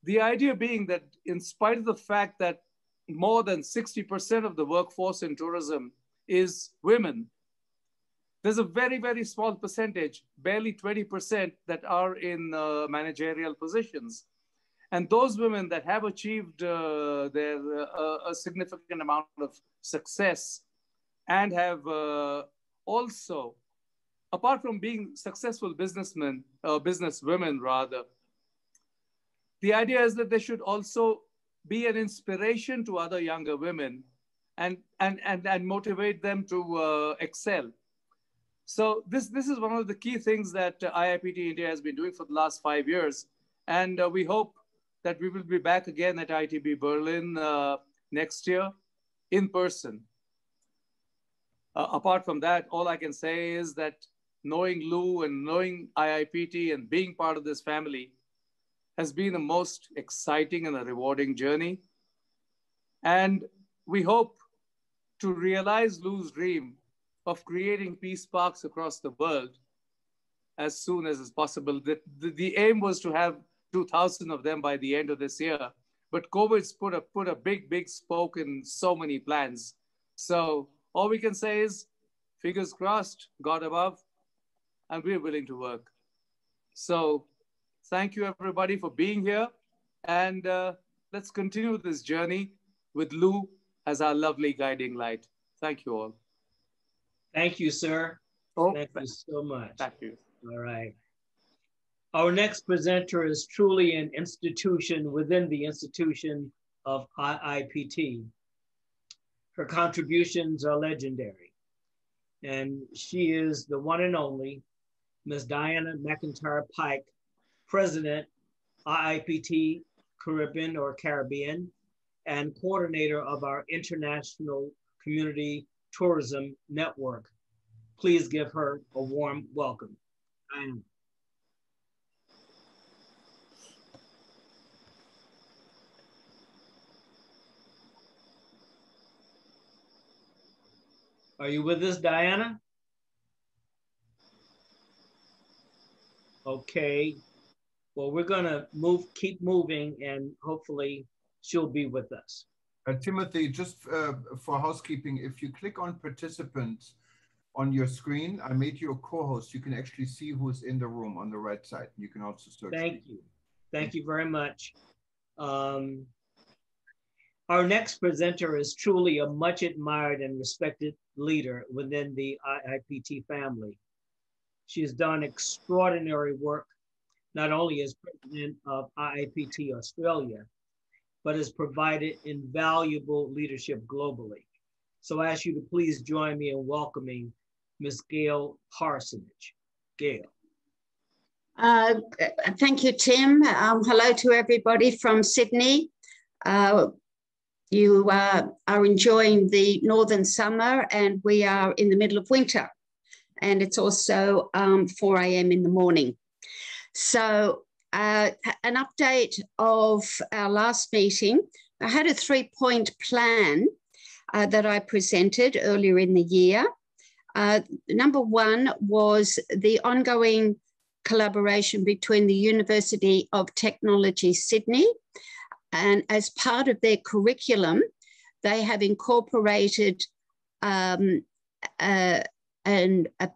S7: The idea being that in spite of the fact that more than 60% of the workforce in tourism is women, there's a very, very small percentage, barely 20%, that are in managerial positions. And those women that have achieved a significant amount of success and have also, apart from being successful businessmen, businesswomen rather, the idea is that they should also be an inspiration to other younger women and motivate them to excel. So this is one of the key things that IIPT India has been doing for the last 5 years. And we hope that we will be back again at ITB Berlin next year in person. Apart from that, all I can say is that knowing Lou and knowing IIPT and being part of this family has been a most exciting and a rewarding journey. And we hope to realize Lou's dream of creating peace parks across the world as soon as is possible. The aim was to have 2,000 of them by the end of this year, but COVID's put a big spoke in so many plans. So all we can say is, fingers crossed, God above, and we're willing to work. So thank you everybody for being here, and let's continue this journey with Lou as our lovely guiding light. Thank you all.
S3: Thank you, sir.
S7: Oh,
S3: thank you so much.
S7: Thank you.
S3: All right. Our next presenter is truly an institution within the institution of IIPT. Her contributions are legendary. And she is the one and only Ms. Diana McIntyre Pike, President, IIPT Caribbean, and coordinator of our International Community Tourism Network. Please give her a warm welcome. Diana. Are you with us, Diana? Okay. Well, we're gonna keep moving, and hopefully she'll be with us.
S1: Timothy, just for housekeeping, if you click on participants on your screen, I made you a co-host. You can actually see who's in the room on the right side. You can also search.
S3: Thank you. Thank you very much. Our next presenter is truly a much admired and respected leader within the IIPT family. She has done extraordinary work, not only as president of IIPT Australia, but has provided invaluable leadership globally. So I ask you to please join me in welcoming Ms. Gail Parsonage. Gail.
S8: Thank you, Tim. Hello to everybody from Sydney. You are enjoying the northern summer, and we are in the middle of winter. And it's also 4 a.m. in the morning. So an update of our last meeting. I had a 3-point plan that I presented earlier in the year. Number one was the ongoing collaboration between the University of Technology, Sydney, and as part of their curriculum, they have incorporated a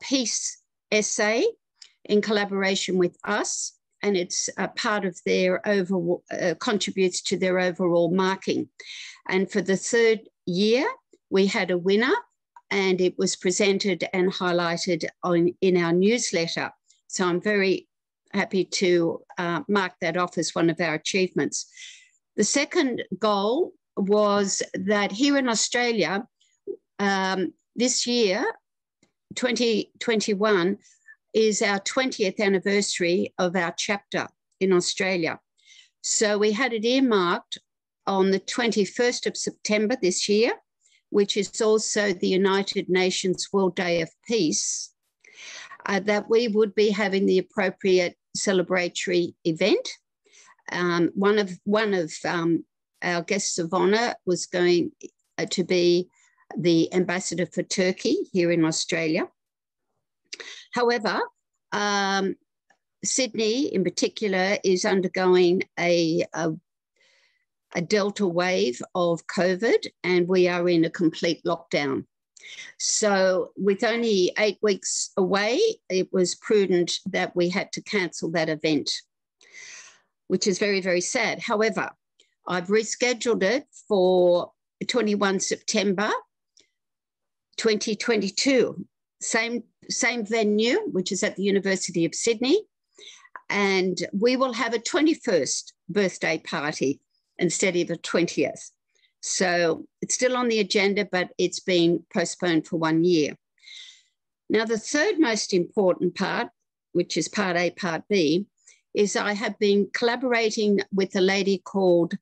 S8: piece essay in collaboration with us, and it's a part of their overall, contributes to their overall marking. And for the third year, we had a winner, and it was presented and highlighted in our newsletter. So I'm very happy to mark that off as one of our achievements. The second goal was that here in Australia, this year, 2021, is our 20th anniversary of our chapter in Australia. So we had it earmarked on the 21st of September this year, which is also the United Nations World Day of Peace, that we would be having the appropriate celebratory event. One of our guests of honour was going to be the ambassador for Turkey here in Australia. However, Sydney in particular is undergoing a Delta wave of COVID, and we are in a complete lockdown. So with only 8 weeks away, it was prudent that we had to cancel that event, which is very, very sad. However, I've rescheduled it for 21 September 2022. Same venue, which is at the University of Sydney. And we will have a 21st birthday party instead of a 20th. So it's still on the agenda, but it's been postponed for 1 year. Now, the third most important part, which is part A, part B, is I have been collaborating with a lady called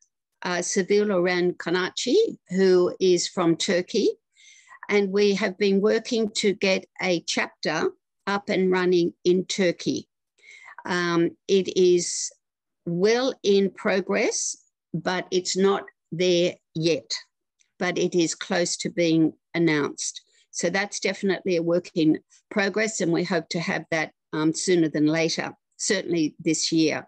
S8: Sevil Oran Kanachi, who is from Turkey. And we have been working to get a chapter up and running in Turkey. It is well in progress, but it's not there yet, but it is close to being announced. So that's definitely a work in progress, and we hope to have that sooner than later, certainly this year.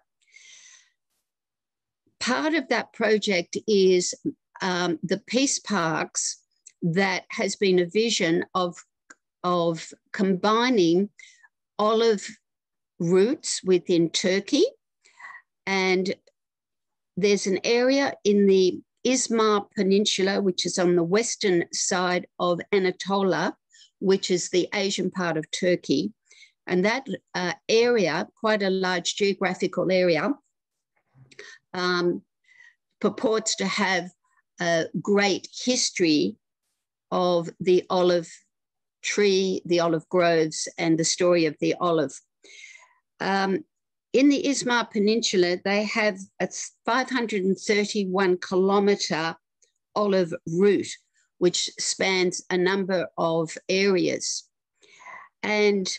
S8: Part of that project is the Peace Parks. That has been a vision of combining olive roots within Turkey. And there's an area in the Izmir Peninsula, which is on the western side of Anatolia, which is the Asian part of Turkey. And that area, quite a large geographical area, purports to have a great history of the olive tree, the olive groves, and the story of the olive. In the Izmir Peninsula, they have a 531-kilometre olive route, which spans a number of areas. And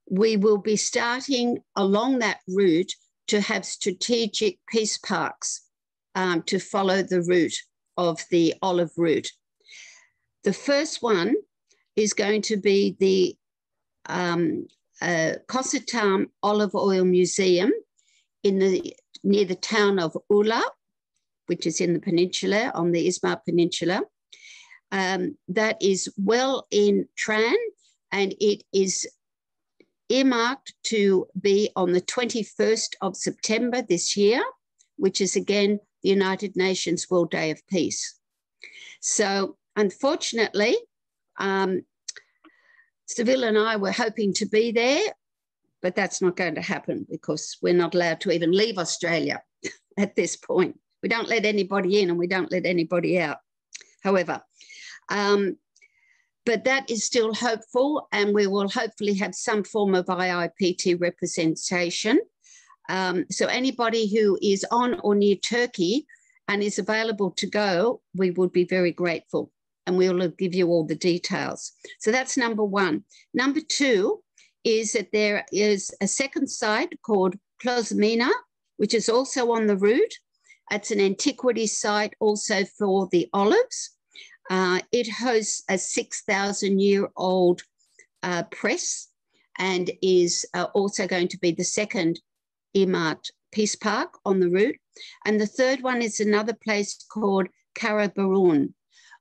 S8: we will be starting along that route to have strategic peace parks to follow the route of the olive route. The first one is going to be the Kosatam Olive Oil Museum near the town of Ula, which is in the peninsula, on the Izmir Peninsula. That is well in Tran, and it is earmarked to be on the 21st of September this year, which is again the United Nations World Day of Peace. So unfortunately, Seville and I were hoping to be there, but that's not going to happen because we're not allowed to even leave Australia at this point. We don't let anybody in and we don't let anybody out, however. But that is still hopeful, and we will hopefully have some form of IIPT representation. So anybody who is on or near Turkey and is available to go, we would be very grateful, and we will give you all the details. So that's number one. Number two is that there is a second site called Klozmina, which is also on the route. It's an antiquity site also for the olives. It hosts a 6,000-year-old press, and is also going to be the second earmarked Peace Park on the route. And the third one is another place called Karabarun,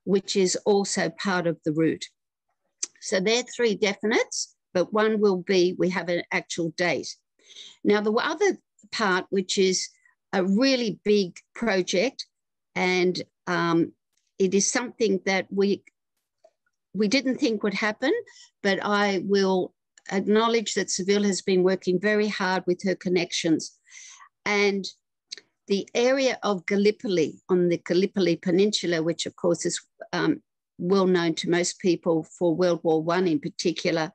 S8: which is also part of the route. So they're three definites, but one will be, we have an actual date. Now, the other part, which is a really big project, and it is something that we didn't think would happen, but I will acknowledge that Seville has been working very hard with her connections. And the area of Gallipoli, on the Gallipoli Peninsula, which of course is well known to most people for World War I in particular,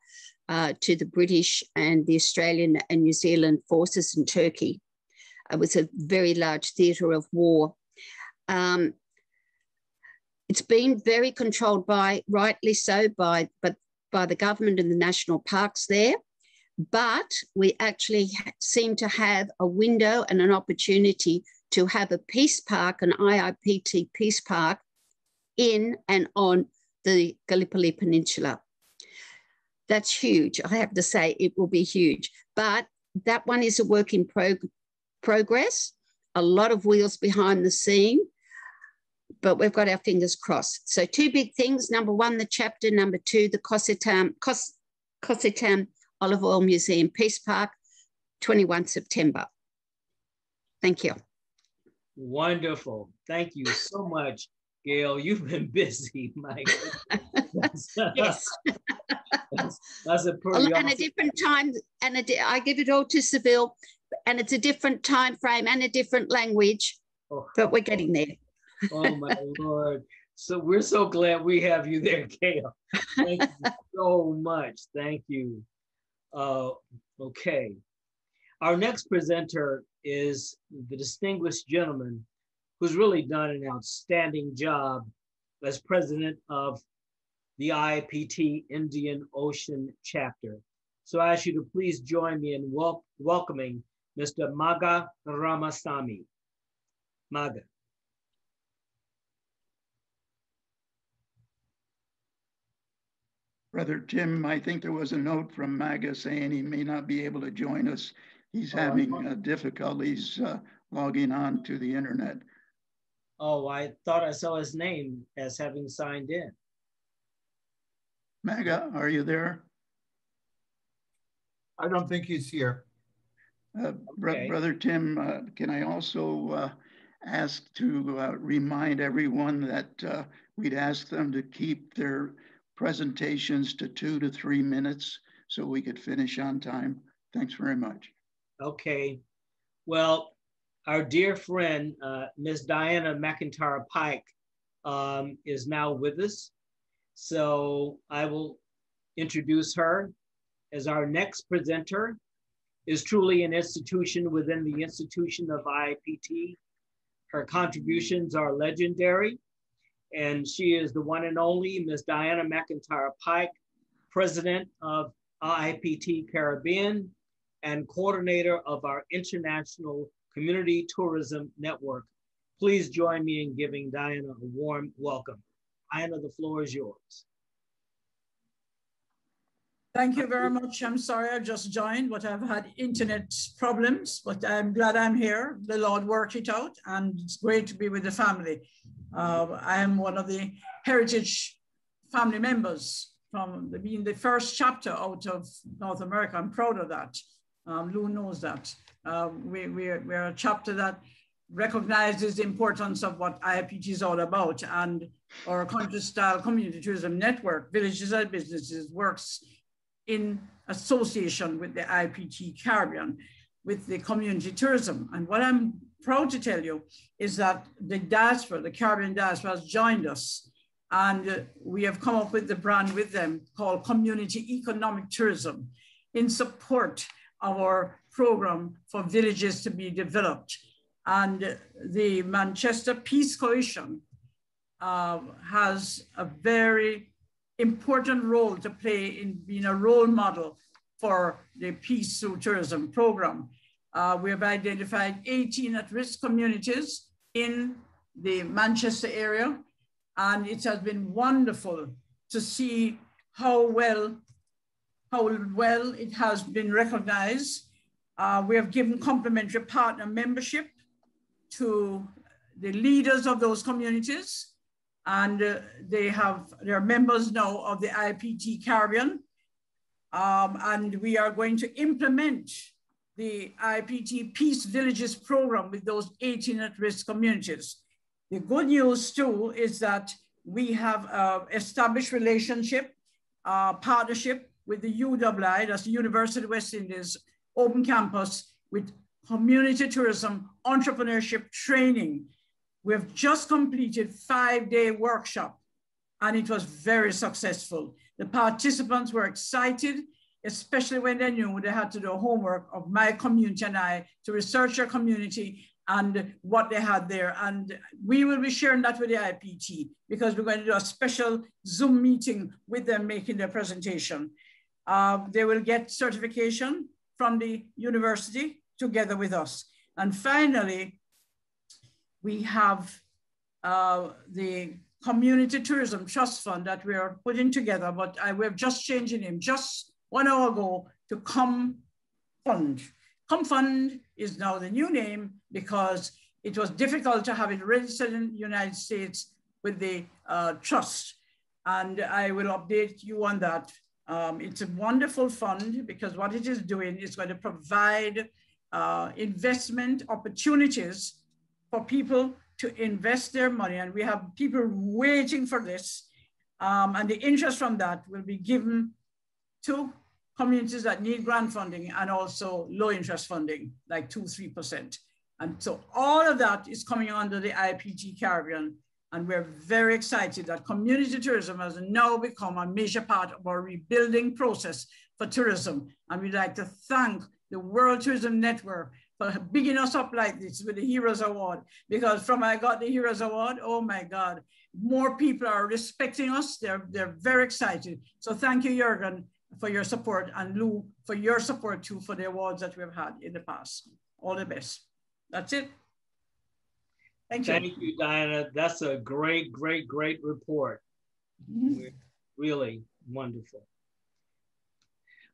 S8: to the British and the Australian and New Zealand forces in Turkey. It was a very large theatre of war. It's been very controlled by, rightly so, by the government and the national parks there. But we actually seem to have a window and an opportunity to have a peace park, an IIPT peace park, in and on the Gallipoli Peninsula. That's huge. I have to say it will be huge. But that one is a work in progress, a lot of wheels behind the scene, but we've got our fingers crossed. So two big things. Number one, the chapter. Number two, the Cossitam Olive Oil Museum Peace Park, 21 September. Thank you.
S3: Wonderful. Thank you so much, Gail. You've been busy, Mike.
S8: Yes.
S3: That's a pretty
S8: and awesome. A different time, and I give it all to Seville, and it's a different time frame and a different language, but we're getting there.
S3: Oh my Lord. So we're so glad we have you there, Gail. Thank you so much. Thank you. Okay. Our next presenter is the distinguished gentleman who's really done an outstanding job as president of the IIPT Indian Ocean chapter. So I ask you to please join me in welcoming Mr. Maga Ramasamy. Maga.
S2: Brother Tim, I think there was a note from Maga saying he may not be able to join us. He's having difficulties logging on to the internet.
S3: Oh, I thought I saw his name as having signed in.
S2: Maga, are you there?
S1: I don't think he's here.
S3: Okay.
S2: Brother Tim, can I also ask to remind everyone that we'd ask them to keep their presentations to 2 to 3 minutes so we could finish on time. Thanks very much.
S3: Okay. Well, our dear friend, Ms. Diana McIntyre Pike is now with us. So I will introduce her as our next presenter. Is truly an institution within the institution of IIPT. Her contributions are legendary, and she is the one and only Ms. Diana McIntyre Pike, president of IIPT Caribbean and coordinator of our International Community Tourism Network. Please join me in giving Diana a warm welcome. Diana, the floor is yours.
S9: Thank you very much. I'm sorry I just joined, but I've had internet problems, but I'm glad I'm here. The Lord worked it out, and it's great to be with the family. I am one of the heritage family members from being the first chapter out of North America. I'm proud of that. Lou knows that. We're a chapter that recognizes the importance of what IIPT is all about, and our country-style community tourism network, Villages and Businesses, works in association with the IIPT Caribbean, with the community tourism. And what I'm proud to tell you is that the diaspora, the Caribbean diaspora, has joined us, and we have come up with the brand with them called Community Economic Tourism in support of our program for villages to be developed. And the Manchester Peace Coalition has a very important role to play in being a role model for the Peace Through Tourism program. We have identified 18 at-risk communities in the Manchester area, and it has been wonderful to see how well how well it has been recognized. We have given complimentary partner membership to the leaders of those communities, and they are members now of the IIPT Caribbean. And we are going to implement the IIPT Peace Villages program with those 18 at-risk communities. The good news too is that we have established relationship, partnership with the UII, that's the University of West Indies Open Campus, with community tourism, entrepreneurship training. We have just completed a 5-day workshop, and it was very successful. The participants were excited, especially when they knew they had to do homework of my community and I to research their community and what they had there. And we will be sharing that with the IIPT because we're going to do a special Zoom meeting with them making their presentation. They will get certification from the university together with us. And finally, we have the Community Tourism Trust Fund that we are putting together, but we've just changed the name just 1 hour ago to Come Fund. Come Fund is now the new name because it was difficult to have it registered in the United States with the trust. And I will update you on that. It's a wonderful fund because what it is doing is going to provide investment opportunities for people to invest their money. And we have people waiting for this. And the interest from that will be given to communities that need grant funding and also low interest funding, like 2-3%. And so all of that is coming under the IIPT Caribbean. And we're very excited that community tourism has now become a major part of our rebuilding process for tourism. And we'd like to thank the World Tourism Network for bigging us up like this with the Heroes Award. Because from I got the Heroes Award, oh my God, more people are respecting us. They're very excited. So thank you, Jürgen, for your support, and Lou, for your support too, for the awards that we've had in the past. All the best. That's it. Thank you.
S3: Thank you, Diana. That's a great, great, great report. Really wonderful.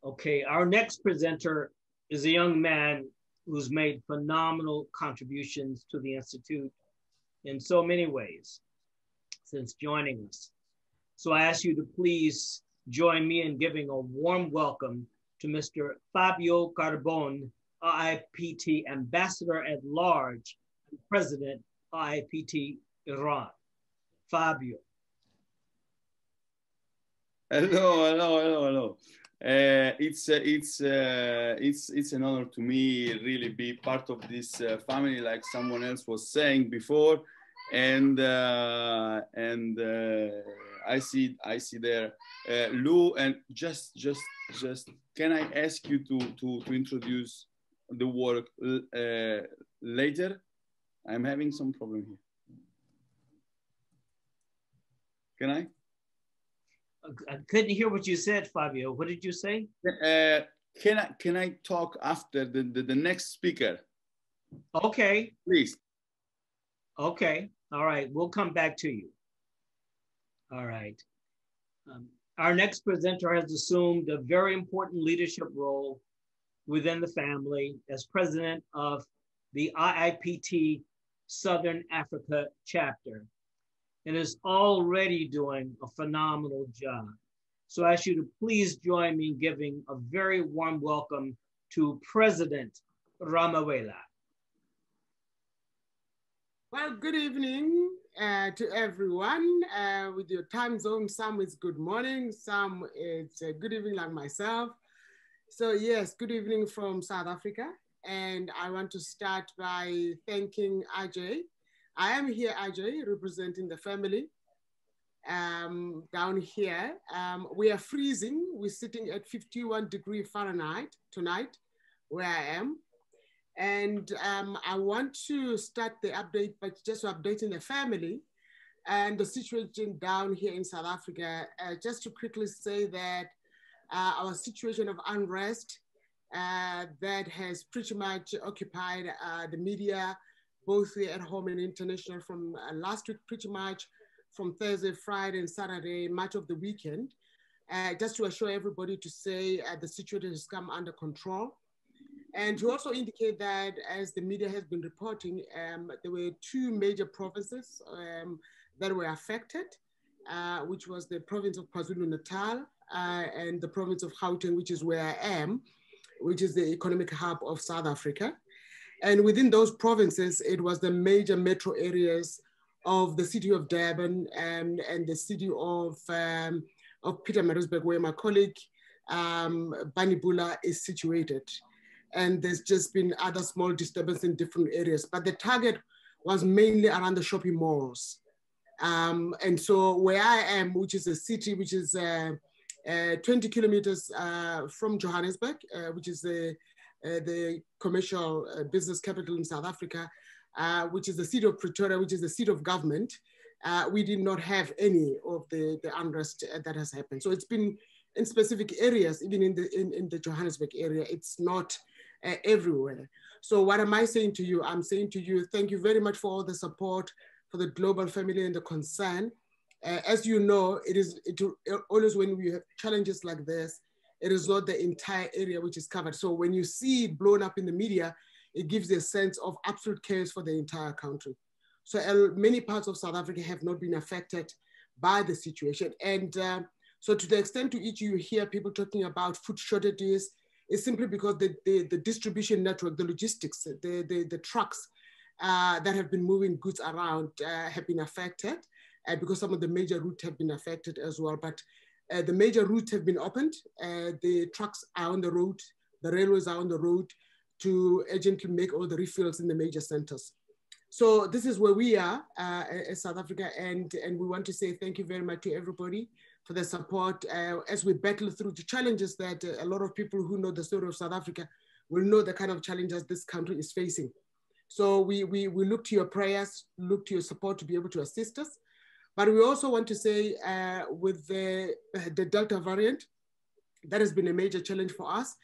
S3: Okay, our next presenter is a young man who's made phenomenal contributions to the Institute in so many ways since joining us. So I ask you to please join me in giving a warm welcome to Mr. Fabio Carbone, IIPT Ambassador at Large and President IIPT Iran. Fabio.
S10: Hello. It's an honor to me really be part of this family, like someone else was saying before, and I see there Lou, and just can I ask you to introduce the work later? I'm having some problem here. Can I?
S3: I couldn't hear what you said, Fabio. What did you say?
S10: Can I talk after the next speaker?
S3: Okay.
S10: Please.
S3: Okay. All right. We'll come back to you. All right. Our next presenter has assumed a very important leadership role within the family as president of the IIPT Southern Africa chapter, and is already doing a phenomenal job. So I ask you to please join me in giving a very warm welcome to President Ramawela.
S11: Well, good evening to everyone. With your time zone, some is good morning, some it's good evening like myself. So yes, good evening from South Africa. And I want to start by thanking Ajay. I am here, Ajay, representing the family. Down here, we are freezing. We're sitting at 51 degrees Fahrenheit tonight, where I am. And I want to start the update by just updating the family and the situation down here in South Africa. Just to quickly say that our situation of unrest that has pretty much occupied the media, both here at home and international, from last week, pretty much from Thursday, Friday, and Saturday, much of the weekend. just to assure everybody to say the situation has come under control. And to also indicate that, as the media has been reporting, there were 2 major provinces that were affected, which was the province of KwaZulu-Natal and the province of Gauteng, which is where I am, which is the economic hub of South Africa. And within those provinces, it was the major metro areas of the city of Durban and the city of Pietermaritzburg, where my colleague Bani Bula is situated. And there's just been other small disturbances in different areas, but the target was mainly around the shopping malls. And so where I am, which is a city which is 20 kilometers from Johannesburg, which is the commercial business capital in South Africa, which is the city of Pretoria, which is the seat of government, we did not have any of the unrest that has happened. So it's been in specific areas, even in the Johannesburg area, it's not everywhere. So what am I saying to you? I'm saying to you, thank you very much for all the support for the global family and the concern. As you know, it always when we have challenges like this, it is not the entire area which is covered. So when you see it blown up in the media, it gives a sense of absolute chaos for the entire country. So many parts of South Africa have not been affected by the situation. And so to the extent to which you hear people talking about food shortages, it's simply because the distribution network, the logistics, the trucks that have been moving goods around have been affected because some of the major routes have been affected as well. But the major routes have been opened. The trucks are on the road. The railways are on the road to urgently make all the refills in the major centers. So this is where we are as South Africa. And we want to say thank you very much to everybody for the support as we battle through the challenges that a lot of people who know the story of South Africa will know the kind of challenges this country is facing. So we look to your prayers, look to your support to be able to assist us. But we also want to say with the Delta variant, that has been a major challenge for us.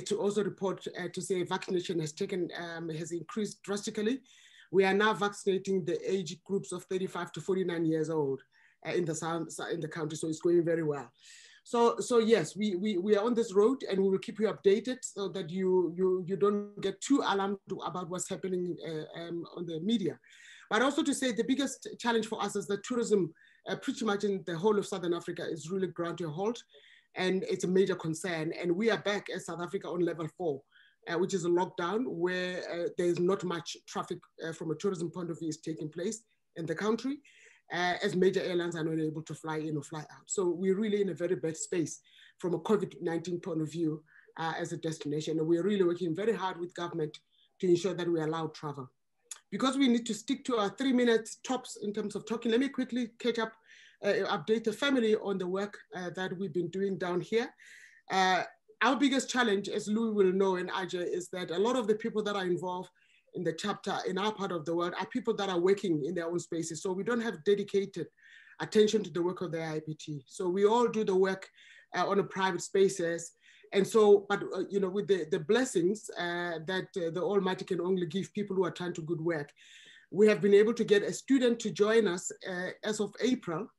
S11: To also report to say vaccination has increased drastically. We are now vaccinating the age groups of 35 to 49 years old in the country, so it's going very well. So yes, we are on this road, and we will keep you updated so that you don't get too alarmed about what's happening on the media. But also to say the biggest challenge for us is that tourism, pretty much in the whole of Southern Africa, is really ground to a halt, and it's a major concern. And we are back as South Africa on level 4, which is a lockdown where there's not much traffic from a tourism point of view is taking place in the country, as major airlines are not able to fly in or fly out. So we're really in a very bad space from a COVID-19 point of view as a destination. And we're really working very hard with government to ensure that we allow travel. Because we need to stick to our 3 minutes tops in terms of talking, let me quickly catch up, update the family on the work that we've been doing down here. Our biggest challenge, as Louis will know and Ajay, is that a lot of the people that are involved in the chapter in our part of the world are people that are working in their own spaces. So we don't have dedicated attention to the work of the IIPT. So we all do the work on a private spaces. And so, but you know, with the blessings that the Almighty can only give people who are trying to good work, we have been able to get a student to join us as of April,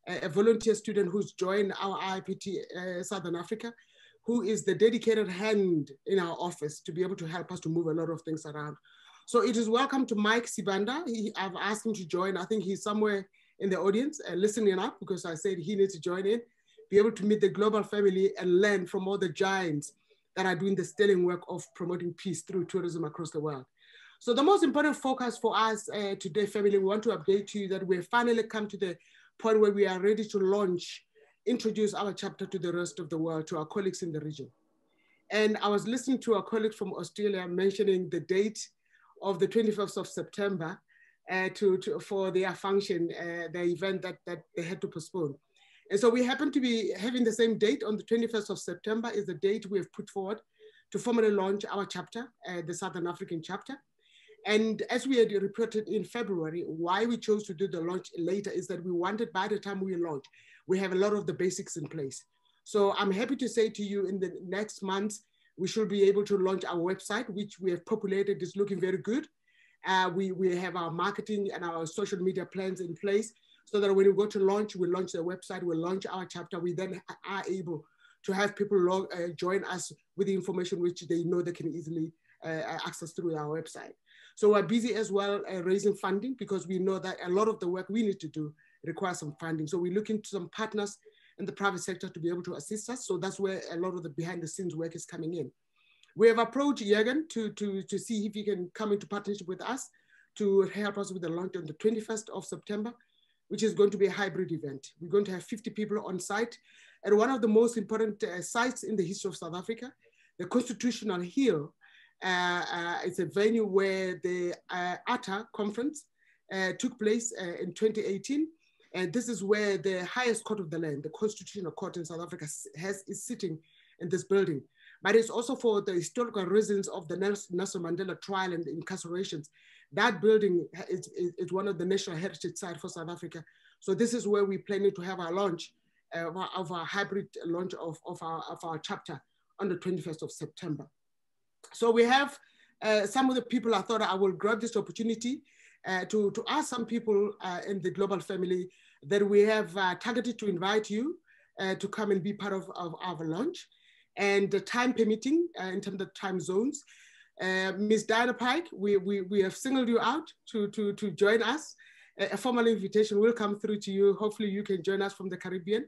S11: a volunteer student who's joined our IIPT Southern Africa, who is the dedicated hand in our office to be able to help us to move a lot of things around. So it is welcome to Mike Sibanda. I've asked him to join. I think he's somewhere in the audience listening up, because I said he needs to join in, be able to meet the global family and learn from all the giants that are doing the sterling work of promoting peace through tourism across the world. So the most important focus for us today, family, we want to update you that we've finally come to the point where we are ready to introduce our chapter to the rest of the world, to our colleagues in the region. And I was listening to a colleague from Australia mentioning the date of the 21st of September for their function, the event that they had to postpone. And so we happen to be having the same date on the 21st of September is the date we have put forward to formally launch our chapter, the Southern African chapter. And as we had reported in February, why we chose to do the launch later is that we wanted, by the time we launch, we have a lot of the basics in place. So I'm happy to say to you, in the next month, we should be able to launch our website, which we have populated, is looking very good. We have our marketing and our social media plans in place. so that when we go to launch, we launch the website, we launch our chapter, we then are able to have people join us with the information which they know they can easily access through our website. So we're busy as well raising funding, because we know that a lot of the work we need to do requires some funding. So we're looking to some partners in the private sector to be able to assist us. So that's where a lot of the behind the scenes work is coming in. We have approached Jürgen to see if he can come into partnership with us to help us with the launch on the 21st of September, which is going to be a hybrid event. We're going to have 50 people on site at one of the most important sites in the history of South Africa, the Constitutional Hill. It's a venue where the ATA conference took place in 2018. And this is where the highest court of the land, the Constitutional Court in South Africa, is sitting in this building. But it's also for the historical reasons of the Nelson Mandela trial and the incarcerations. That building is one of the national heritage sites for South Africa. So this is where we're planning to have our launch of our hybrid launch of our chapter on the 21st of September. So we have some of the people. I thought I will grab this opportunity to ask some people in the global family that we have targeted to invite you to come and be part of our launch. And the time permitting, in terms of time zones, Ms. Diana Pike, we have singled you out to join us. A formal invitation will come through to you. Hopefully you can join us from the Caribbean.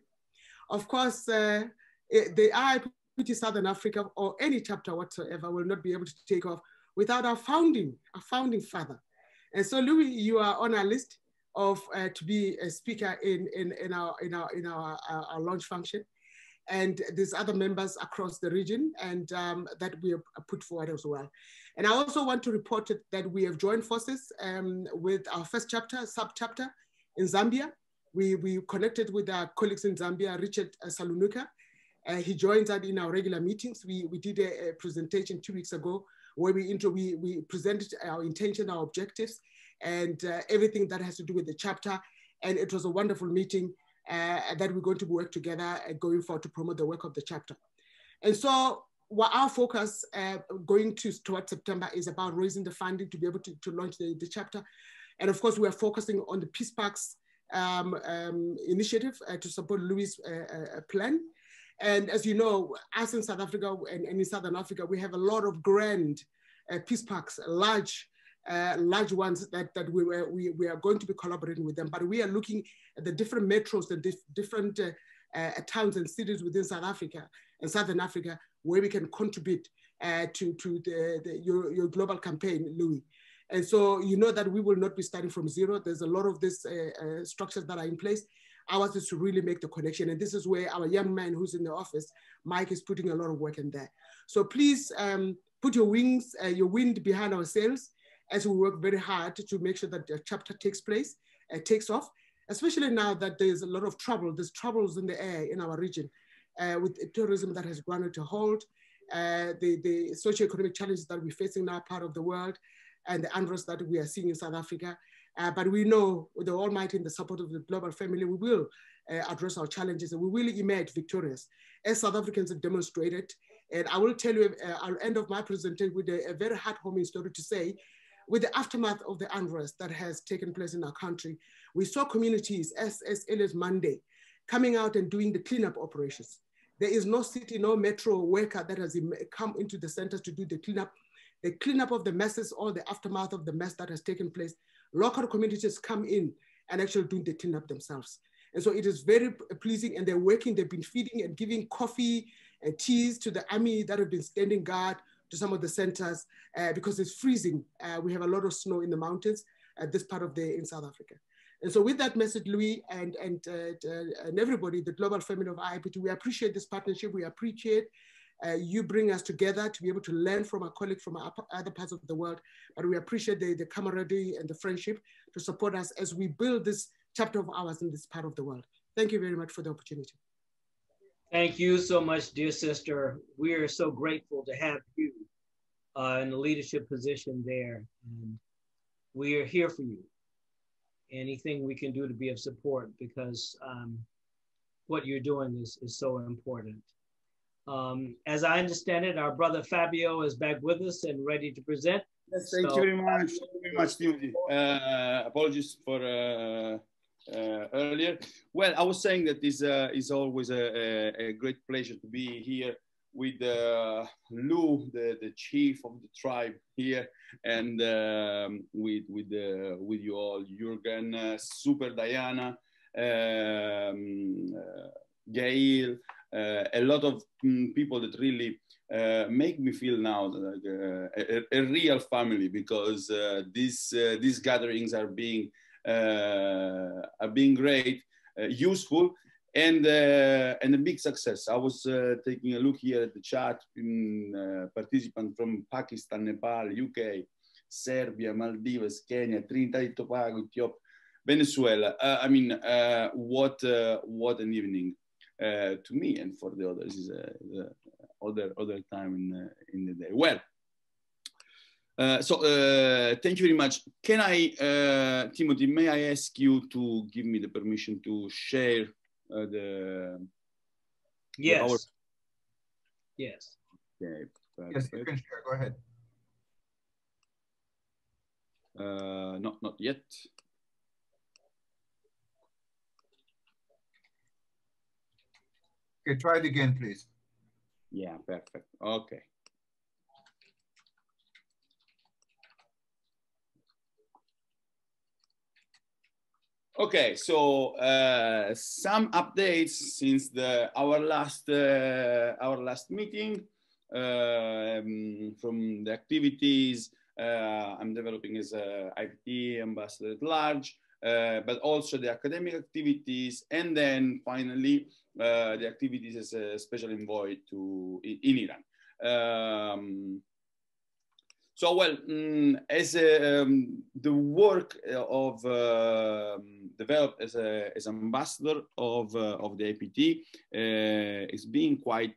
S11: Of course, the IIPT Southern Africa or any chapter whatsoever will not be able to take off without our founding father. And so Louis, you are on our list of to be a speaker in our launch function. And there's other members across the region and that we have put forward as well. And I also want to report that we have joined forces with our first chapter, sub-chapter in Zambia. We connected with our colleagues in Zambia, Richard Salunuka. He joins us in our regular meetings. We did a presentation 2 weeks ago where we presented our intention, our objectives, and everything that has to do with the chapter. And it was a wonderful meeting that we're going to work together going forward to promote the work of the chapter. And so what our focus going towards September is about raising the funding to be able to launch the chapter. And of course, we are focusing on the Peace Parks initiative to support Louis' plan. And as you know, us in South Africa and in Southern Africa, we have a lot of grand peace parks, large ones that we are going to be collaborating with them. But we are looking at the different metros, the different towns and cities within South Africa and Southern Africa, where we can contribute to your global campaign, Louis. And so you know that we will not be starting from zero. There's a lot of these structures that are in place. Ours is to really make the connection. And this is where our young man who's in the office, Mike, is putting a lot of work in there. So please put your wind behind our sails as we work very hard to make sure that the chapter takes off, especially now that there's a lot of trouble. There's troubles in the air in our region with tourism that has run to a halt, the socioeconomic challenges that we're facing now part of the world, and the unrest that we are seeing in South Africa. But we know with the Almighty and the support of the global family, we will address our challenges and we will emerge victorious, as South Africans have demonstrated. And I will tell you, I'll end of my presentation with a very heartwarming story to say, with the aftermath of the unrest that has taken place in our country, we saw communities as early as Monday coming out and doing the cleanup operations. There is no city, no metro worker that has come into the centers to do the cleanup of the messes or the aftermath of the mess that has taken place. Local communities come in and actually do the cleanup themselves. And so it is very pleasing, and they're working, they've been feeding and giving coffee and teas to the army that have been standing guard to some of the centers because it's freezing. We have a lot of snow in the mountains at this part of in South Africa. And so with that message, Louis, and everybody, the global family of IIPT, we appreciate this partnership. We appreciate you bring us together to be able to learn from our colleagues from other parts of the world. But we appreciate the camaraderie and the friendship to support us as we build this chapter of ours in this part of the world. Thank you very much for the opportunity.
S3: Thank you so much, dear sister. We are so grateful to have you in the leadership position there. And we are here for you. Anything we can do to be of support, because what you're doing is so important. As I understand it, our brother Fabio is back with us and ready to present.
S10: Yes, thank you very much. Thank you very much, Timothy. Apologies for earlier. Well, I was saying that this is always a great pleasure to be here with Lou, the chief of the tribe here, and with you all, Jürgen, Super Diana, Gail, a lot of people that really make me feel now like a real family, because these gatherings are being great, useful, and a big success. I was taking a look here at the chat, participants from Pakistan, Nepal, UK, Serbia, Maldives, Kenya, Trinidad and Tobago, Ethiopia, Venezuela. I mean, what an evening to me, and for the others is other time in the day. Well, thank you very much. Can I, Timothy, may I ask you to give me the permission to share
S3: Yes. Yes.
S10: Okay,
S1: yes, you can share. Go ahead.
S10: Not yet.
S1: Okay, try it again, please.
S10: Yeah, perfect. Okay. Okay, so some updates since our last meeting from the activities I'm developing as a IIPT ambassador at large, but also the academic activities, and then finally the activities as a special envoy in Iran. So, well, as the work of developed as ambassador of the IIPT is being quite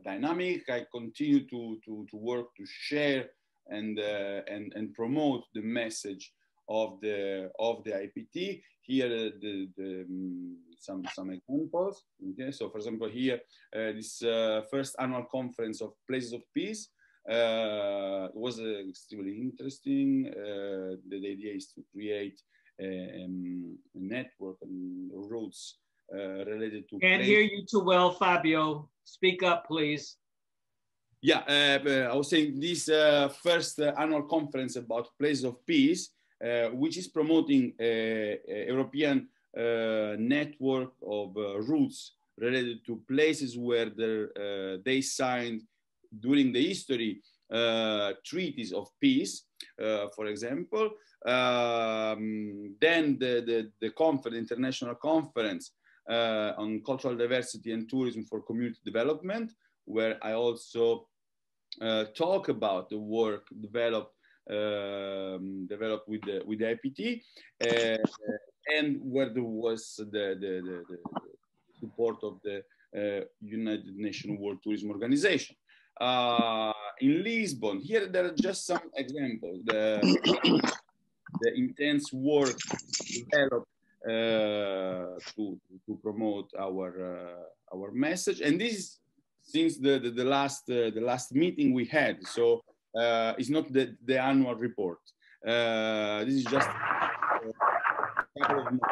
S10: dynamic. I continue to work to share and promote the message of the IIPT. Here, some examples. Okay, so for example, here this first annual conference of Places of Peace. Was extremely interesting. The idea is to create a network and routes related to.
S3: Can't hear you too well, Fabio. Speak up, please.
S10: Yeah, I was saying this first annual conference about Places of Peace, which is promoting a European network of routes related to places where they signed during the history treaties of peace, for example. Then the international conference on cultural diversity and tourism for community development, where I also talk about the work developed with the IIPT, and where there was the support of the United Nations World Tourism Organization. In Lisbon, here there are just some examples. The intense work developed to promote our message, and this is since the last meeting we had. So it's not the annual report. This is just a couple of months.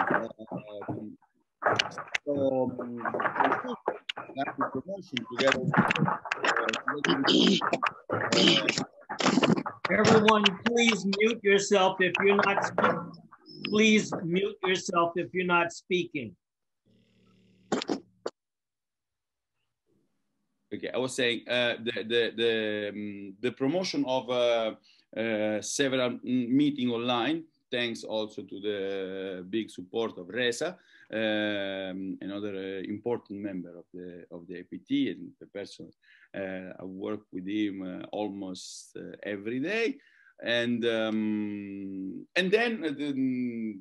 S10: So promotion together.
S3: Everyone, please mute yourself if you're not speaking. Please mute yourself if you're not speaking.
S10: Okay, I was saying the promotion of several meetings online, thanks also to the big support of Reza, another important member of the IIPT, and the person I work with him almost every day, and then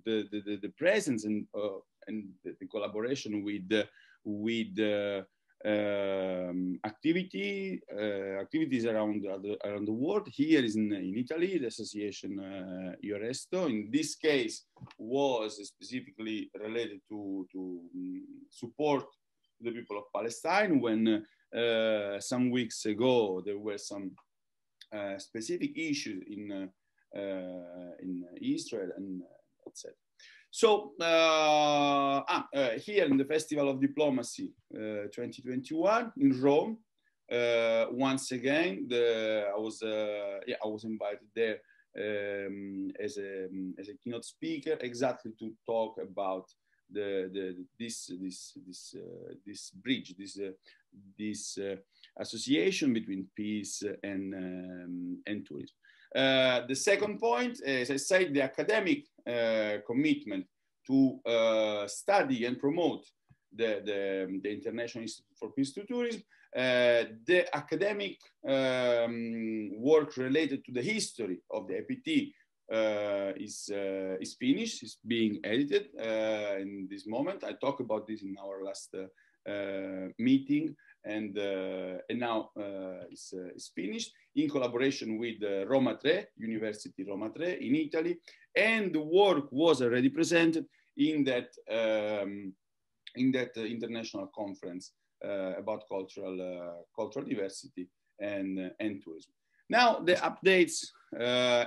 S10: the presence and the collaboration with activities around the world. Here is in Italy, the association Ioresto, in this case, was specifically related to support the people of Palestine. When some weeks ago there were some specific issues in Israel, and etc. So here in the Festival of Diplomacy 2021 in Rome, once again, I was invited there as a keynote speaker, exactly to talk about this bridge, this association between peace and tourism. The second point, as I said, the academic commitment to study and promote the International Institute for Peace to Tourism. The academic work related to the history of the IIPT is finished, is being edited in this moment. I talked about this in our last meeting, and now it's finished in collaboration with Roma 3, University Roma 3 in Italy, and the work was already presented in that international conference about cultural diversity and tourism. Now the updates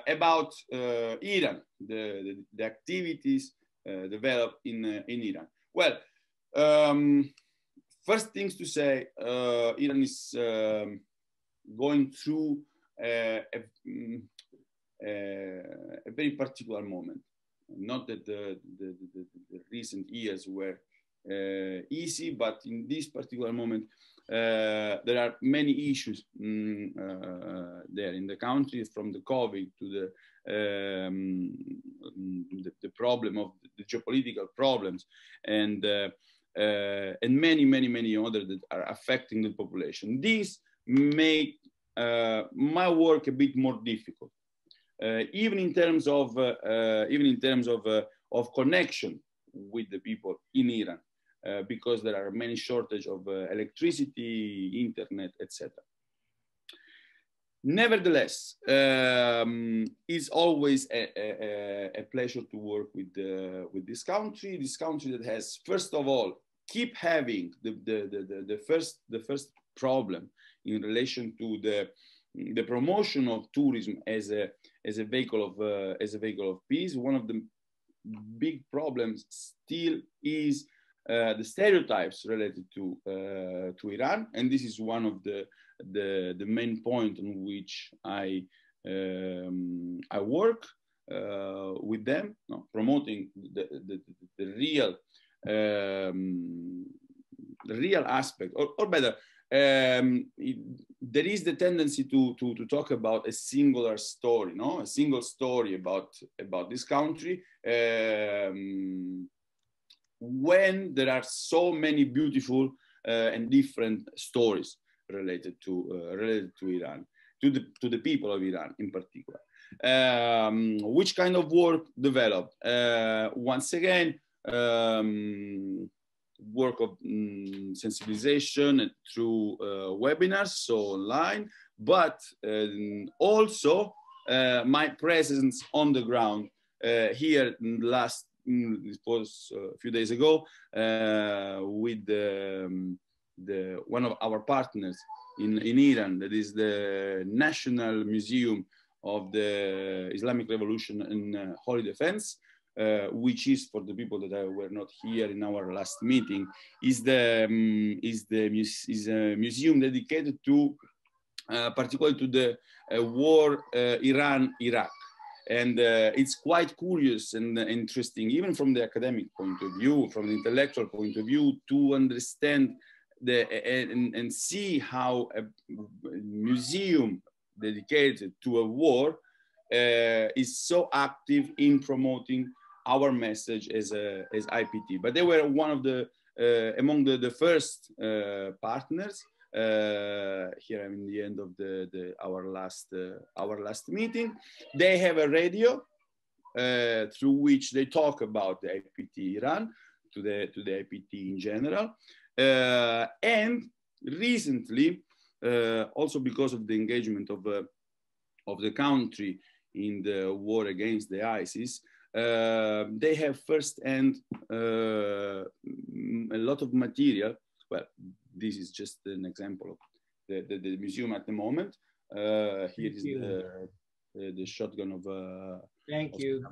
S10: about Iran, the activities developed in Iran. Well, first things to say, Iran is going through a very particular moment. Not that the recent years were easy, but in this particular moment, there are many issues there in the country, from the COVID to the problem of the geopolitical problems, and many others that are affecting the population. This make my work a bit more difficult, even in terms of connection with the people in Iran, because there are many shortage of electricity, internet, etc. Nevertheless, it's always a pleasure to work with this country that has, first of all, keep having the first problem in relation to the promotion of tourism as a vehicle of peace. One of the big problems still is the stereotypes related to Iran, and this is one of the main point on which I work with them, promoting the real aspect, or better, there is the tendency to talk about a singular story, a single story about this country, when there are so many beautiful and different stories related to Iran, to the people of Iran in particular. Which kind of work developed? Once again, work of sensibilization through webinars, so online, but also my presence on the ground here in the last, it was a few days ago, with one of our partners in Iran, that is the National Museum of the Islamic Revolution and Holy Defense, which is, for the people that were not here in our last meeting, is a museum dedicated to, particularly to the war Iran-Iraq. And it's quite curious and interesting, even from the academic point of view, from the intellectual point of view, to understand and see how a museum dedicated to a war is so active in promoting our message as IIPT. But they were one of the among the first partners. Here I'm in the end of our last meeting. They have a radio through which they talk about the IIPT Iran, to the IIPT in general, and recently, also because of the engagement of the country in the war against the ISIS, they have firsthand a lot of material. Well, this is just an example of the museum at the moment. Here is the shotgun of.
S3: Thank you.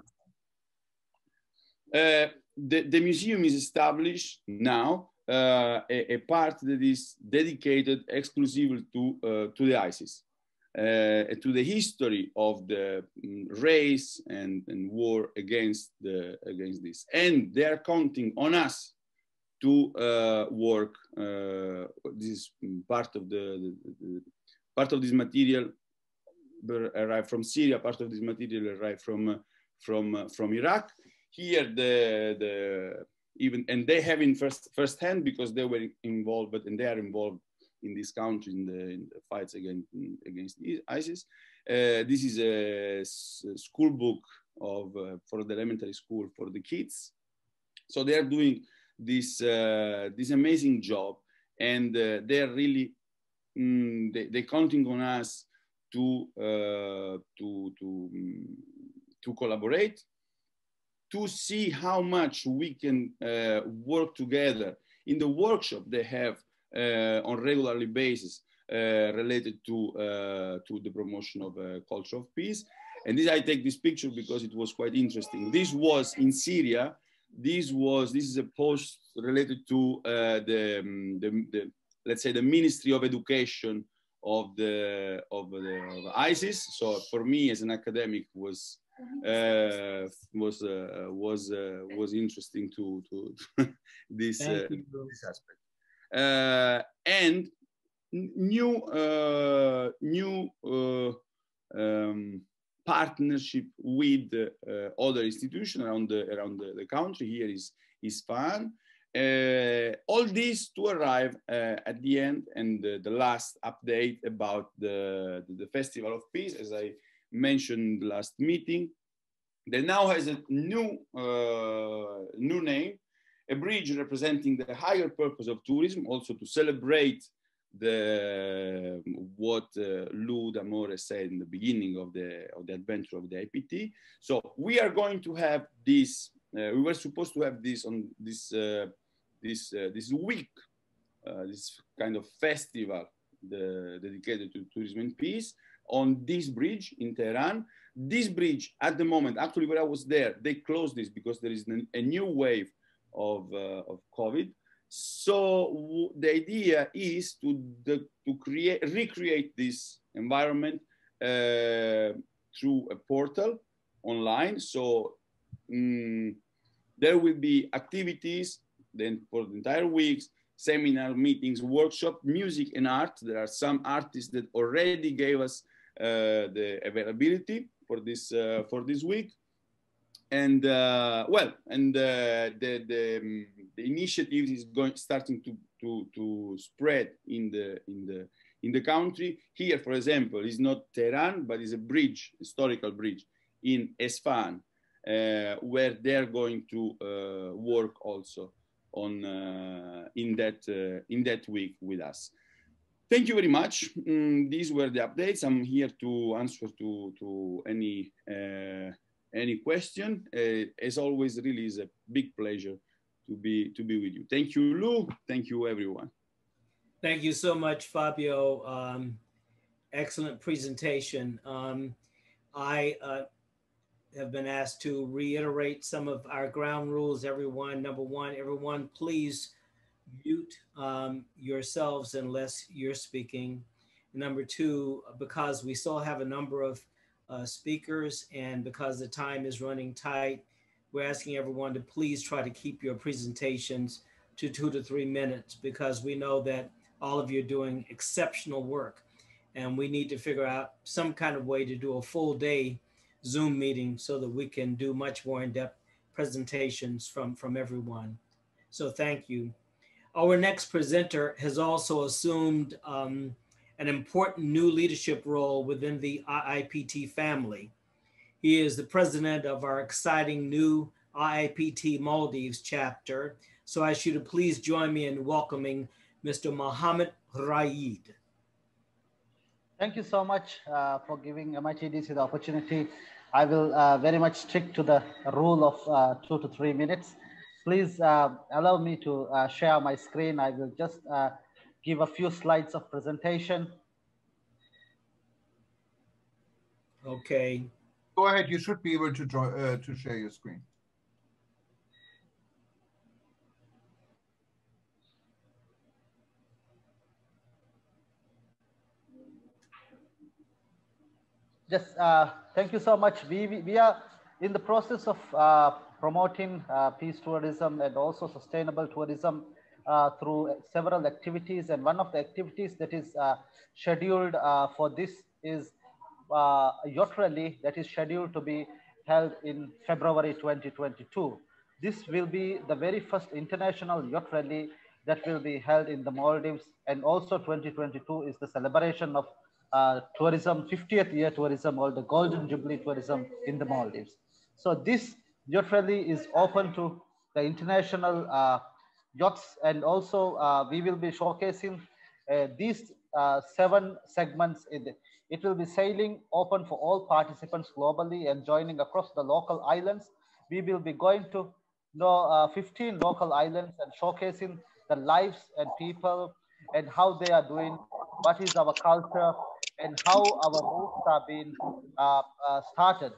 S10: The museum is established now, a part that is dedicated exclusively to the ISIS, to the history of the race and war against this. And they are counting on us to work. This is part of part of this material arrived from Syria, part of this material arrived from Iraq. Here, and they have in first hand because they were involved, and they are involved in this country in the fights against ISIS. This is a school book for the elementary school for the kids. So they are doing this amazing job, and they are really they're counting on us to collaborate, to see how much we can work together in the workshop they have on regularly basis related to the promotion of culture of peace. And I take this picture because it was quite interesting. This was in Syria. This is a post related to let's say the Ministry of Education of ISIS. So for me as an academic was interesting to this aspect. And new partnership with other institutions around the country. Here is fun. All this to arrive at the end, and the last update about the Festival of Peace, as I mentioned in the last meeting, that now has a new name, a bridge representing the higher purpose of tourism, also to celebrate what Lou D'Amore said in the beginning of the adventure of the IIPT. So we are going to have this. We were supposed to have this on this week, this kind of festival dedicated to tourism and peace on this bridge in Tehran. This bridge, at the moment, actually, when I was there, they closed this because there is a new wave of COVID. So the idea is to recreate this environment through a portal online. So there will be activities then for the entire weeks, seminar, meetings, workshop, music and art. There are some artists that already gave us the availability for this week. And the initiative is starting to spread in the country. Here, for example, is not Tehran, but is a bridge, historical bridge in Esfahan, where they're going to work also on in that week with us. Thank you very much. These were the updates. I'm here to answer to any question. As always, really is a big pleasure to be with you. Thank you, Lou. Thank you, everyone.
S3: Thank you so much, Fabio. Excellent presentation. I have been asked to reiterate some of our ground rules. Everyone, number one, everyone, please mute yourselves unless you're speaking. Number two, because we still have a number of speakers and because the time is running tight, we're asking everyone to please try to keep your presentations to 2 to 3 minutes, because we know that all of you are doing exceptional work and we need to figure out some kind of way to do a full day Zoom meeting so that we can do much more in-depth presentations from everyone. So thank you. Our next presenter has also assumed an important new leadership role within the IIPT family. He is the president of our exciting new IIPT Maldives chapter. So I ask you to please join me in welcoming Mr. Mohammed Raid.
S12: Thank you so much for giving MITDC the opportunity. I will very much stick to the rule of 2 to 3 minutes. Please allow me to share my screen. I will just give a few slides of presentation.
S3: Okay.
S1: Go ahead. You should be able to share your screen.
S12: Just thank you so much. We are in the process of promoting peace tourism and also sustainable tourism through several activities. And one of the activities that is scheduled for this is a yacht rally that is scheduled to be held in February 2022. This will be the very first international yacht rally that will be held in the Maldives. And also 2022 is the celebration of tourism, 50th year tourism, or the Golden Jubilee tourism in the Maldives. So this yacht rally is open to the international yachts, and also we will be showcasing these 7 segments. It will be sailing open for all participants globally and joining across the local islands. We will be going to 15 local islands and showcasing the lives and people and how they are doing, what is our culture, and how our routes are being started.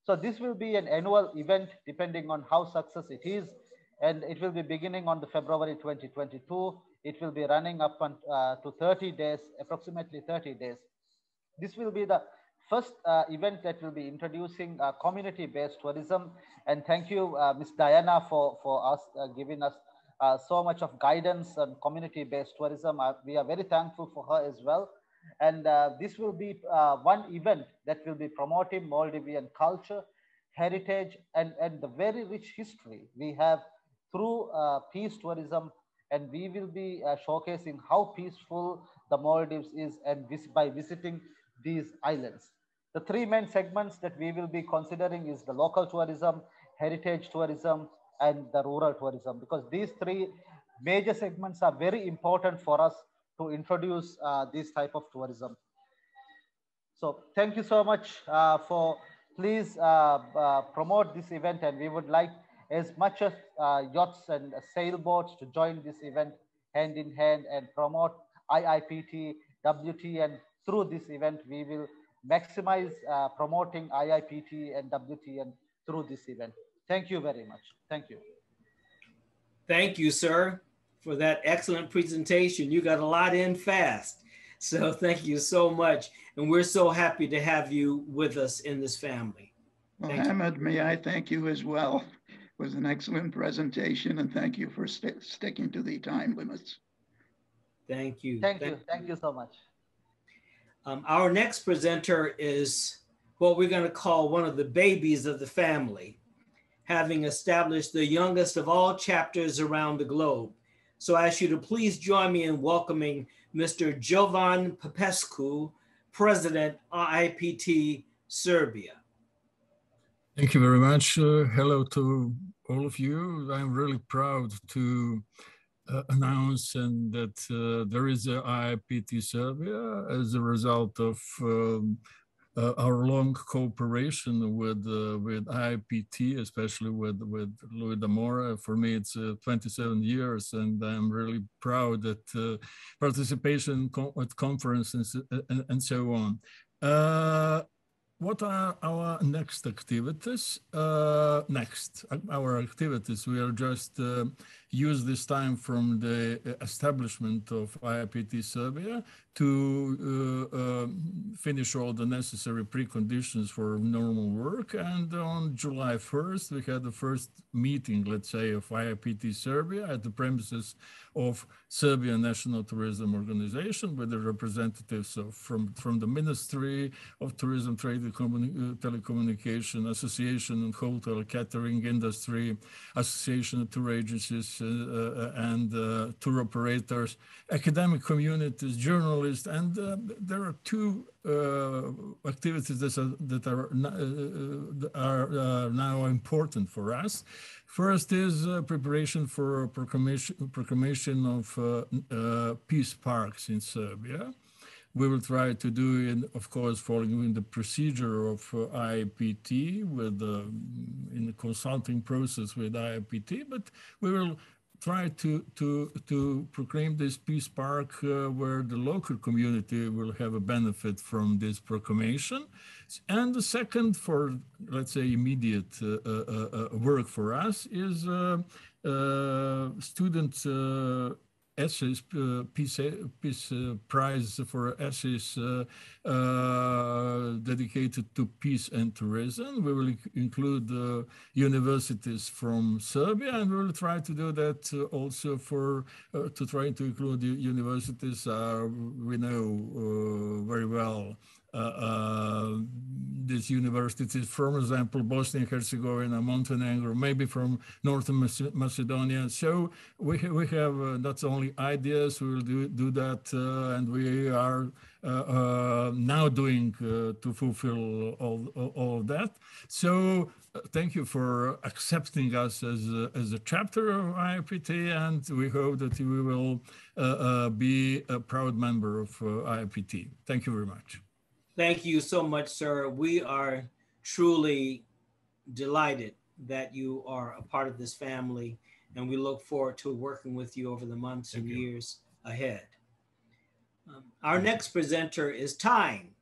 S12: So this will be an annual event depending on how success it is, and it will be beginning on the February 2022. It will be running up to 30 days, approximately 30 days. This will be the first event that will be introducing community-based tourism. And thank you, Ms. Diana, for us giving us so much of guidance on community-based tourism. We are very thankful for her as well. And this will be one event that will be promoting Maldivian culture, heritage, and the very rich history we have through peace tourism. And we will be showcasing how peaceful the Maldives is, and by visiting these islands. The 3 main segments that we will be considering is the local tourism, heritage tourism, and the rural tourism, because these 3 major segments are very important for us to introduce this type of tourism. So thank you so much for please promote this event, and we would like as much as yachts and sailboats to join this event hand in hand and promote IIPT, WT, and through this event we will maximize promoting IIPT and WTN through this event. Thank you very much. Thank you.
S3: Thank you, sir, for that excellent presentation. You got a lot in fast. So thank you so much. And we're so happy to have you with us in this family.
S2: Well, Ahmed, may I thank you as well. It was an excellent presentation, and thank you for sticking to the time limits.
S3: Thank you.
S12: Thank you. Thank you so much.
S3: Our next presenter is what we're going to call one of the babies of the family, having established the youngest of all chapters around the globe. So I ask you to please join me in welcoming Mr. Jovan Popescu, President, IIPT Serbia.
S13: Thank you very much. Hello to all of you. I'm really proud to announce and that there is a IIPT Serbia as a result of our long cooperation with IIPT, especially with Louis Damora. For me, it's 27 years, and I'm really proud that participation at conferences and so on. What are our next activities? Our activities, we are just use this time from the establishment of IIPT Serbia to finish all the necessary preconditions for normal work. And on July 1st, we had the first meeting, let's say, of IIPT Serbia at the premises of Serbian National Tourism Organization with the representatives from the Ministry of Tourism, Trade, Telecommunication, Association and Hotel Catering Industry, Association of Tour Agencies and tour operators, academic communities, journalists, and there are 2 activities that are now important for us. First is preparation for proclamation of peace parks in Serbia. We will try to do it, of course, following the procedure of IIPT in the consulting process with IIPT, but we will try to proclaim this peace park where the local community will have a benefit from this proclamation. And the second, for let's say immediate work for us, is student essays, Peace Prize for essays dedicated to peace and tourism. We will include universities from Serbia, and we will try to do that also for to try to include the universities we know very well. These universities, for example, Bosnia and Herzegovina, Montenegro, maybe from Northern Macedonia. So we have not only ideas, we will do that, and we are now doing to fulfill all of that. So thank you for accepting us as a chapter of IIPT, and we hope that we will be a proud member of IIPT. Thank you very much.
S3: Thank you so much, sir. We are truly delighted that you are a part of this family, and we look forward to working with you over the months and years ahead. Our next presenter is tying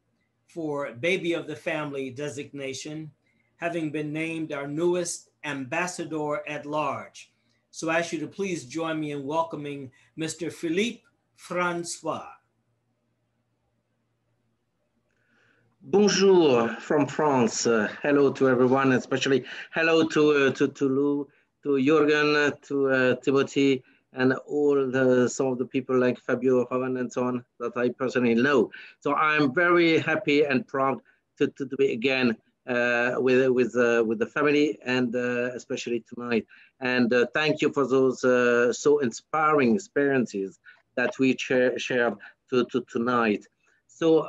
S3: for Baby of the Family designation, having been named our newest ambassador at large. So I ask you to please join me in welcoming Mr. Philippe Francois.
S14: Bonjour from France. Hello to everyone, especially hello to Lou, to Jürgen, to Timothy, and all some of the people like Fabio, Rowan, and so on that I personally know. So I'm very happy and proud to be again with the family, and especially tonight. And thank you for those so inspiring experiences that we shared tonight. So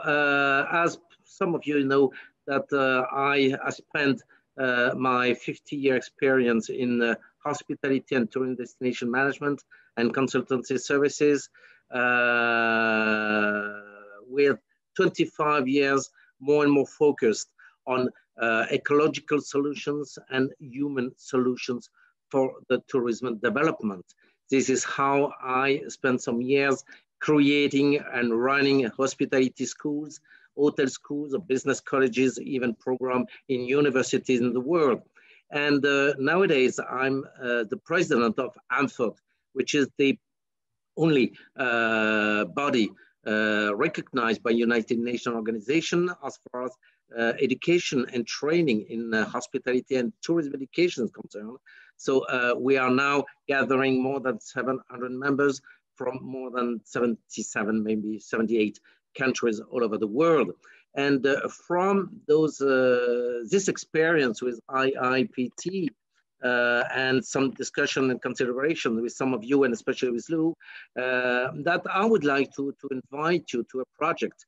S14: as some of you know that I spent my 50-year experience in hospitality and tourism destination management and consultancy services with 25 years more and more focused on ecological solutions and human solutions for the tourism development. This is how I spent some years creating and running hospitality schools, hotel schools, or business colleges, even program in universities in the world. And nowadays, I'm the president of AMFORD, which is the only body recognized by United Nations organization as far as education and training in hospitality and tourism education is concerned. So we are now gathering more than 700 members from more than 77, maybe 78 countries all over the world. And from those this experience with IIPT and some discussion and consideration with some of you, and especially with Lou, that I would like to invite you to a project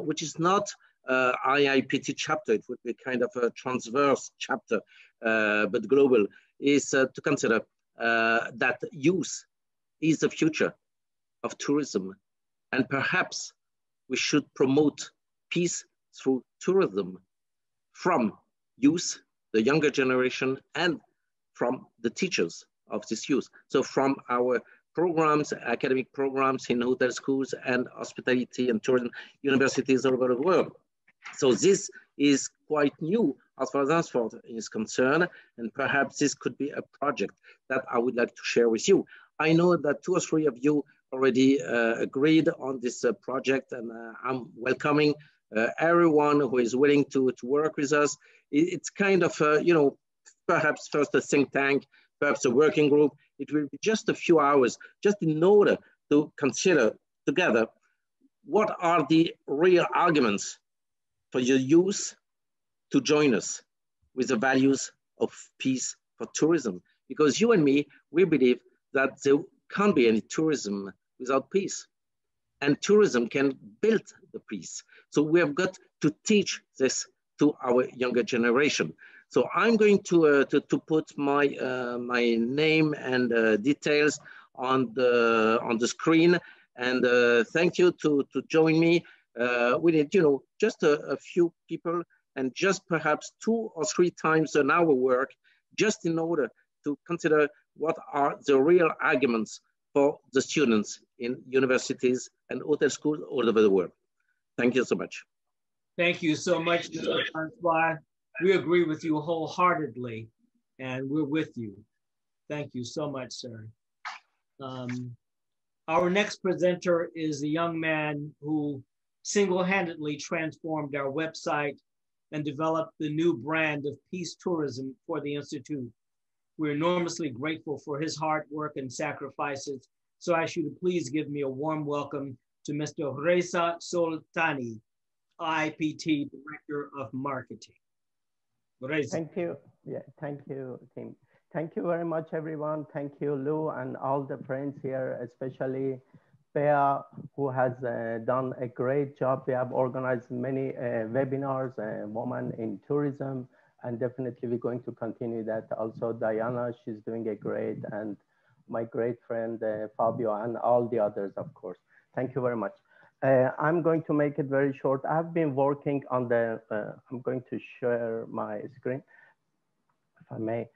S14: which is not IIPT chapter. It would be kind of a transverse chapter, but global, is to consider that youth is the future of tourism, and perhaps we should promote peace through tourism from youth, the younger generation, and from the teachers of this youth. So from our programs, academic programs in hotel schools and hospitality and tourism universities all over the world. So this is quite new as far as AMFORD is concerned, and perhaps this could be a project that I would like to share with you. I know that 2 or 3 of you already agreed on this project, and I'm welcoming everyone who is willing to work with us. It's kind of, you know, perhaps first a think tank, perhaps a working group. It will be just a few hours, just in order to consider together what are the real arguments for your youth to join us with the values of peace for tourism. Because you and me, we believe that there can't be any tourism without peace. And tourism can build the peace. So we have got to teach this to our younger generation. So I'm going to put my my name and details on the screen. And thank you to join me. We need, you know, just a few people, and just perhaps 2 or 3 times an hour work, just in order to consider what are the real arguments for the students in universities and hotel schools all over the world. Thank you so much.
S3: Thank you so much, Mr. Francois. We agree with you wholeheartedly, and we're with you. Thank you so much, sir. Our next presenter is a young man who single-handedly transformed our website and developed the new brand of peace tourism for the Institute. We're enormously grateful for his hard work and sacrifices. So I ask you to please give me a warm welcome to Mr. Reza Soltani, IIPT Director of Marketing. Reza.
S15: Thank you. Yeah, thank you, Tim. Thank you very much, everyone. Thank you, Lou, and all the friends here, especially Bea, who has done a great job. We have organized many webinars, Women in Tourism, and definitely we're going to continue that. Also, Diana, she's doing a great, and my great friend, Fabio, and all the others, of course. Thank you very much. I'm going to make it very short. I've been working on the, I'm going to share my screen, if I may,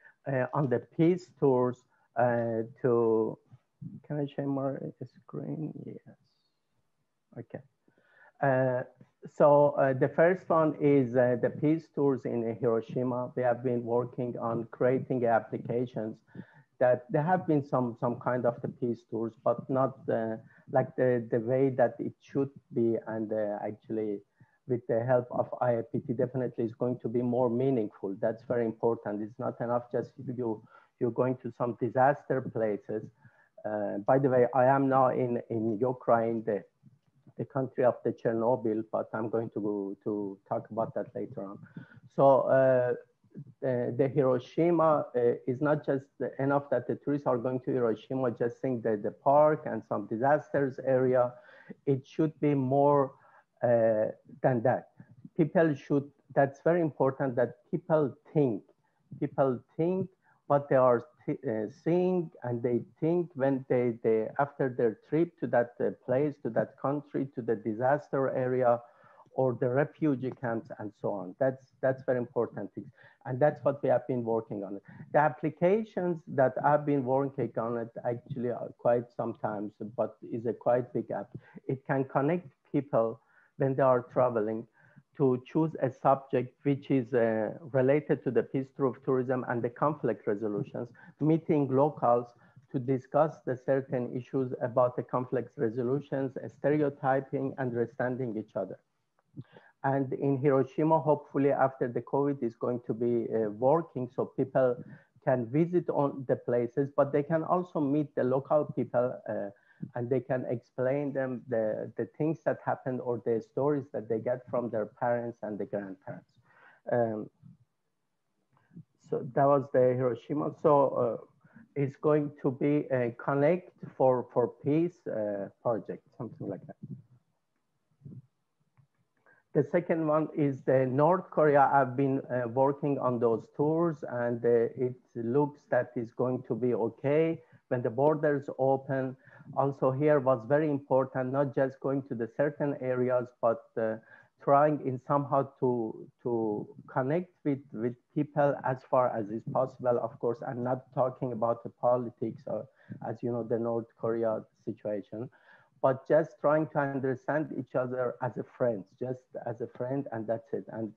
S15: on the peace tours to, can I share my screen? Yes. Okay. So the first one is the peace tours in Hiroshima. We have been working on creating applications that there have been some kind of the peace tours, but not like the way that it should be. And actually, with the help of IIPT, definitely is going to be more meaningful. That's very important. It's not enough just you're going to some disaster places. By the way, I am now in Ukraine, the country of the Chernobyl, but I'm going to talk about that later on. So the Hiroshima is not just enough that the tourists are going to Hiroshima, just think that the park and some disasters area. It should be more than that. People should, that's very important that people think what they are seeing, and they think when they after their trip to that place, to that country, to the disaster area or the refugee camps and so on. That's very important thing. And that's what we have been working on. The applications that I've been working on it actually are quite sometimes, but is a quite big app. It can connect people when they are traveling to choose a subject which is related to the peace tour of tourism and the conflict resolutions, meeting locals to discuss the certain issues about the conflict resolutions, stereotyping, understanding each other. And in Hiroshima, hopefully after the COVID is going to be working, so people can visit on the places, but they can also meet the local people and they can explain them the things that happened or the stories that they get from their parents and the grandparents. So that was the Hiroshima. So it's going to be a Connect for Peace project, something like that. The second one is the North Korea. I've been working on those tours, and it looks that it's going to be okay when the borders open. Also here was very important, not just going to the certain areas, but trying in somehow to connect with people as far as is possible, of course, and not talking about the politics or, as you know, the North Korea situation, but just trying to understand each other as a friend, just as a friend, and that's it. And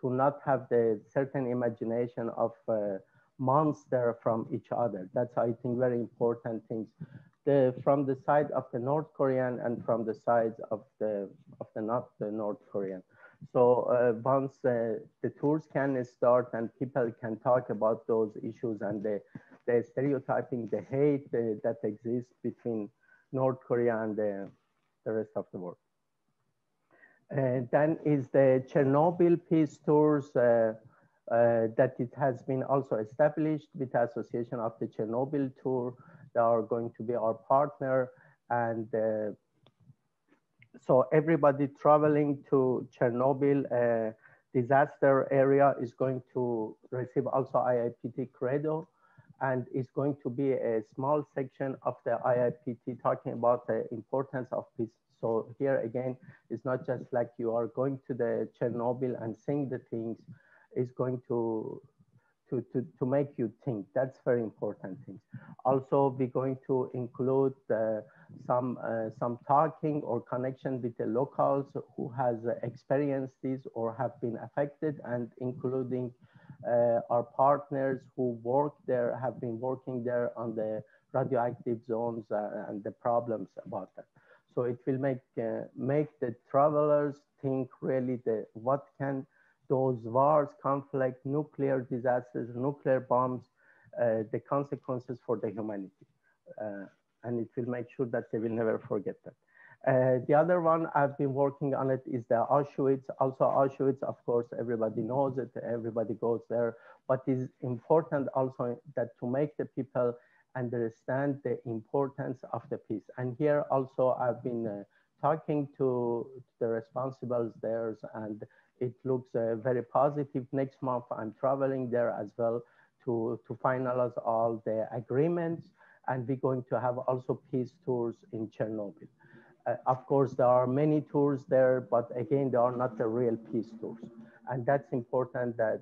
S15: to not have the certain imagination of monster from each other. That's, I think, very important things. From the side of the North Korean and from the sides of the not the North Korean. So once the tours can start and people can talk about those issues and the stereotyping, the hate that exists between North Korea and the rest of the world. Then is the Chernobyl peace tours that it has been also established with the Association of the Chernobyl Tour. They are going to be our partner, and so everybody traveling to Chernobyl disaster area is going to receive also IIPT Credo, and it's going to be a small section of the IIPT talking about the importance of peace. So here again, it's not just like you are going to the Chernobyl and seeing the things. It's going to make you think. That's very important things. Also, we're going to include some talking or connection with the locals who has experienced this or have been affected, and including our partners who work there, have been working there on the radioactive zones and the problems about that. So it will make the travelers think really what can those wars, conflict, nuclear disasters, nuclear bombs, the consequences for the humanity. And it will make sure that they will never forget that. The other one I've been working on it is the Auschwitz. Also Auschwitz, of course, everybody knows it, everybody goes there, but it's important also that to make the people understand the importance of the peace. And here also I've been talking to the responsibles there, and it looks very positive. Next month I'm traveling there as well to finalize all the agreements, and we're going to have also peace tours in Chernobyl. Of course, there are many tours there, but again, they are not the real peace tours. And that's important that,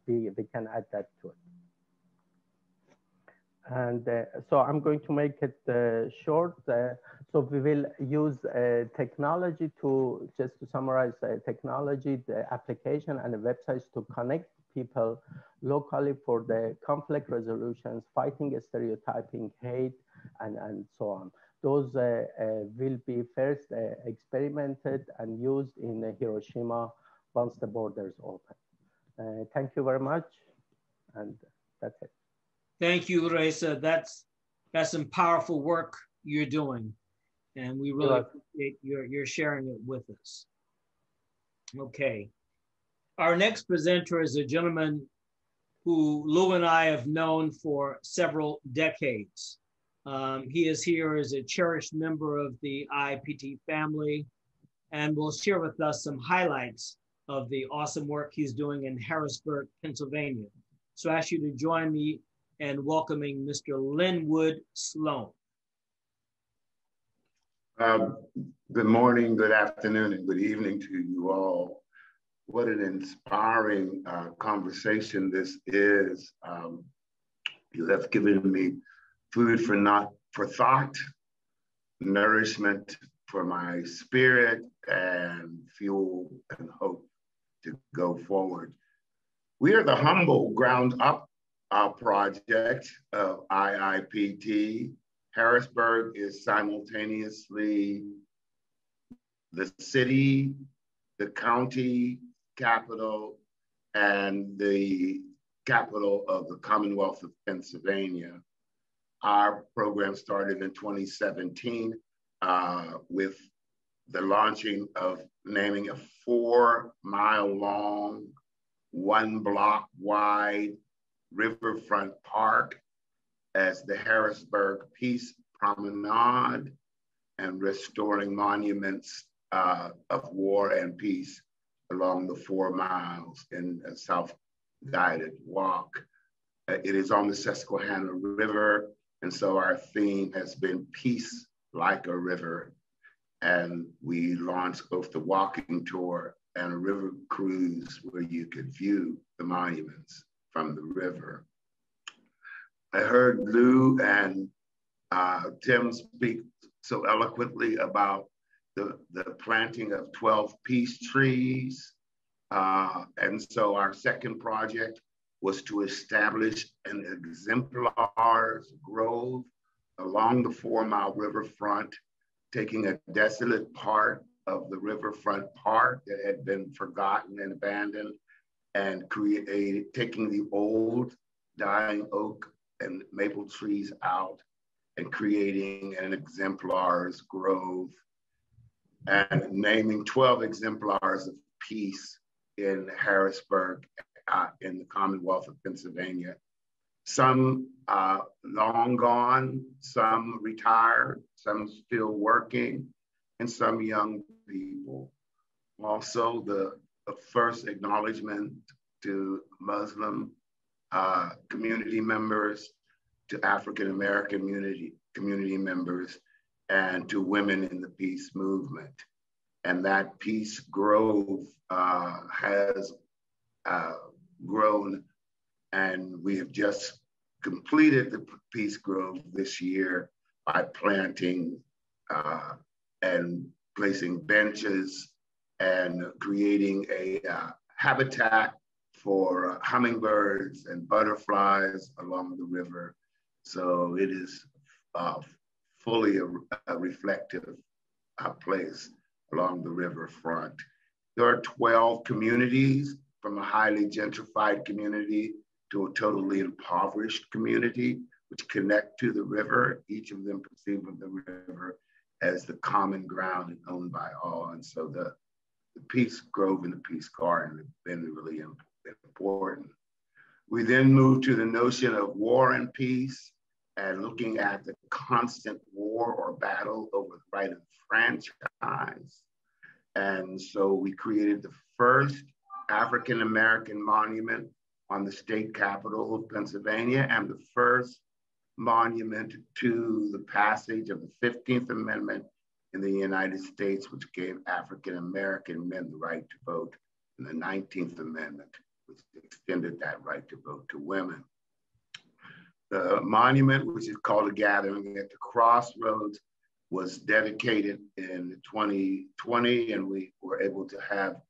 S15: we can add that to it. And so I'm going to make it short. So we will use technology to, just to summarize technology, the application and the websites to connect people locally for the conflict resolutions, fighting stereotyping, hate, and so on. Those will be first experimented and used in Hiroshima once the borders open. Thank you very much, and that's it.
S3: Thank you, Reza. That's some powerful work you're doing, and we really appreciate your sharing it with us. Okay. Our next presenter is a gentleman who Lou and I have known for several decades. He is here as a cherished member of the IIPT family and will share with us some highlights of the awesome work he's doing in Harrisburg, Pennsylvania. So I ask you to join me in welcoming Mr. Linwood Sloan.
S16: Good morning, good afternoon, and good evening to you all. What an inspiring conversation this is. You have given me food for thought, nourishment for my spirit, and fuel and hope to go forward. We are the humble ground up project of IIPT. Harrisburg is simultaneously the city, the county capital, and the capital of the Commonwealth of Pennsylvania. Our program started in 2017 with the launching of naming a 4-mile-long, 1-block-wide riverfront park as the Harrisburg Peace Promenade, and restoring monuments of war and peace along the 4 miles in a self-guided walk. It is on the Susquehanna River, and so our theme has been peace like a river. And we launched both the walking tour and a river cruise where you could view the monuments from the river. I heard Lou and Tim speak so eloquently about the planting of 12 peace trees. And so our second project was to establish an exemplars grove along the 4-mile riverfront, taking a desolate part of the riverfront park that had been forgotten and abandoned, and taking the old dying oak and maple trees out and creating an exemplars grove and naming 12 exemplars of peace in Harrisburg, in the Commonwealth of Pennsylvania. Some long gone, some retired, some still working, and some young people. Also, the first acknowledgement to Muslim community members, to African-American community members, and to women in the peace movement. And that peace grove has grown, and we have just completed the peace grove this year by planting and placing benches and creating a habitat for hummingbirds and butterflies along the river. So it is fully a reflective place along the riverfront. There are 12 communities, from a highly gentrified community to a totally impoverished community, which connect to the river, each of them perceiving the river as the common ground and owned by all. And so the Peace Grove and the Peace Garden have been really important. We then moved to the notion of war and peace, and looking at the constant war or battle over the right of franchise. And so we created the first African-American monument on the state capital of Pennsylvania, and the first monument to the passage of the 15th Amendment in the United States, which gave African-American men the right to vote, and the 19th Amendment, which extended that right to vote to women. The monument, which is called a gathering at the crossroads, was dedicated in 2020, and we were able to have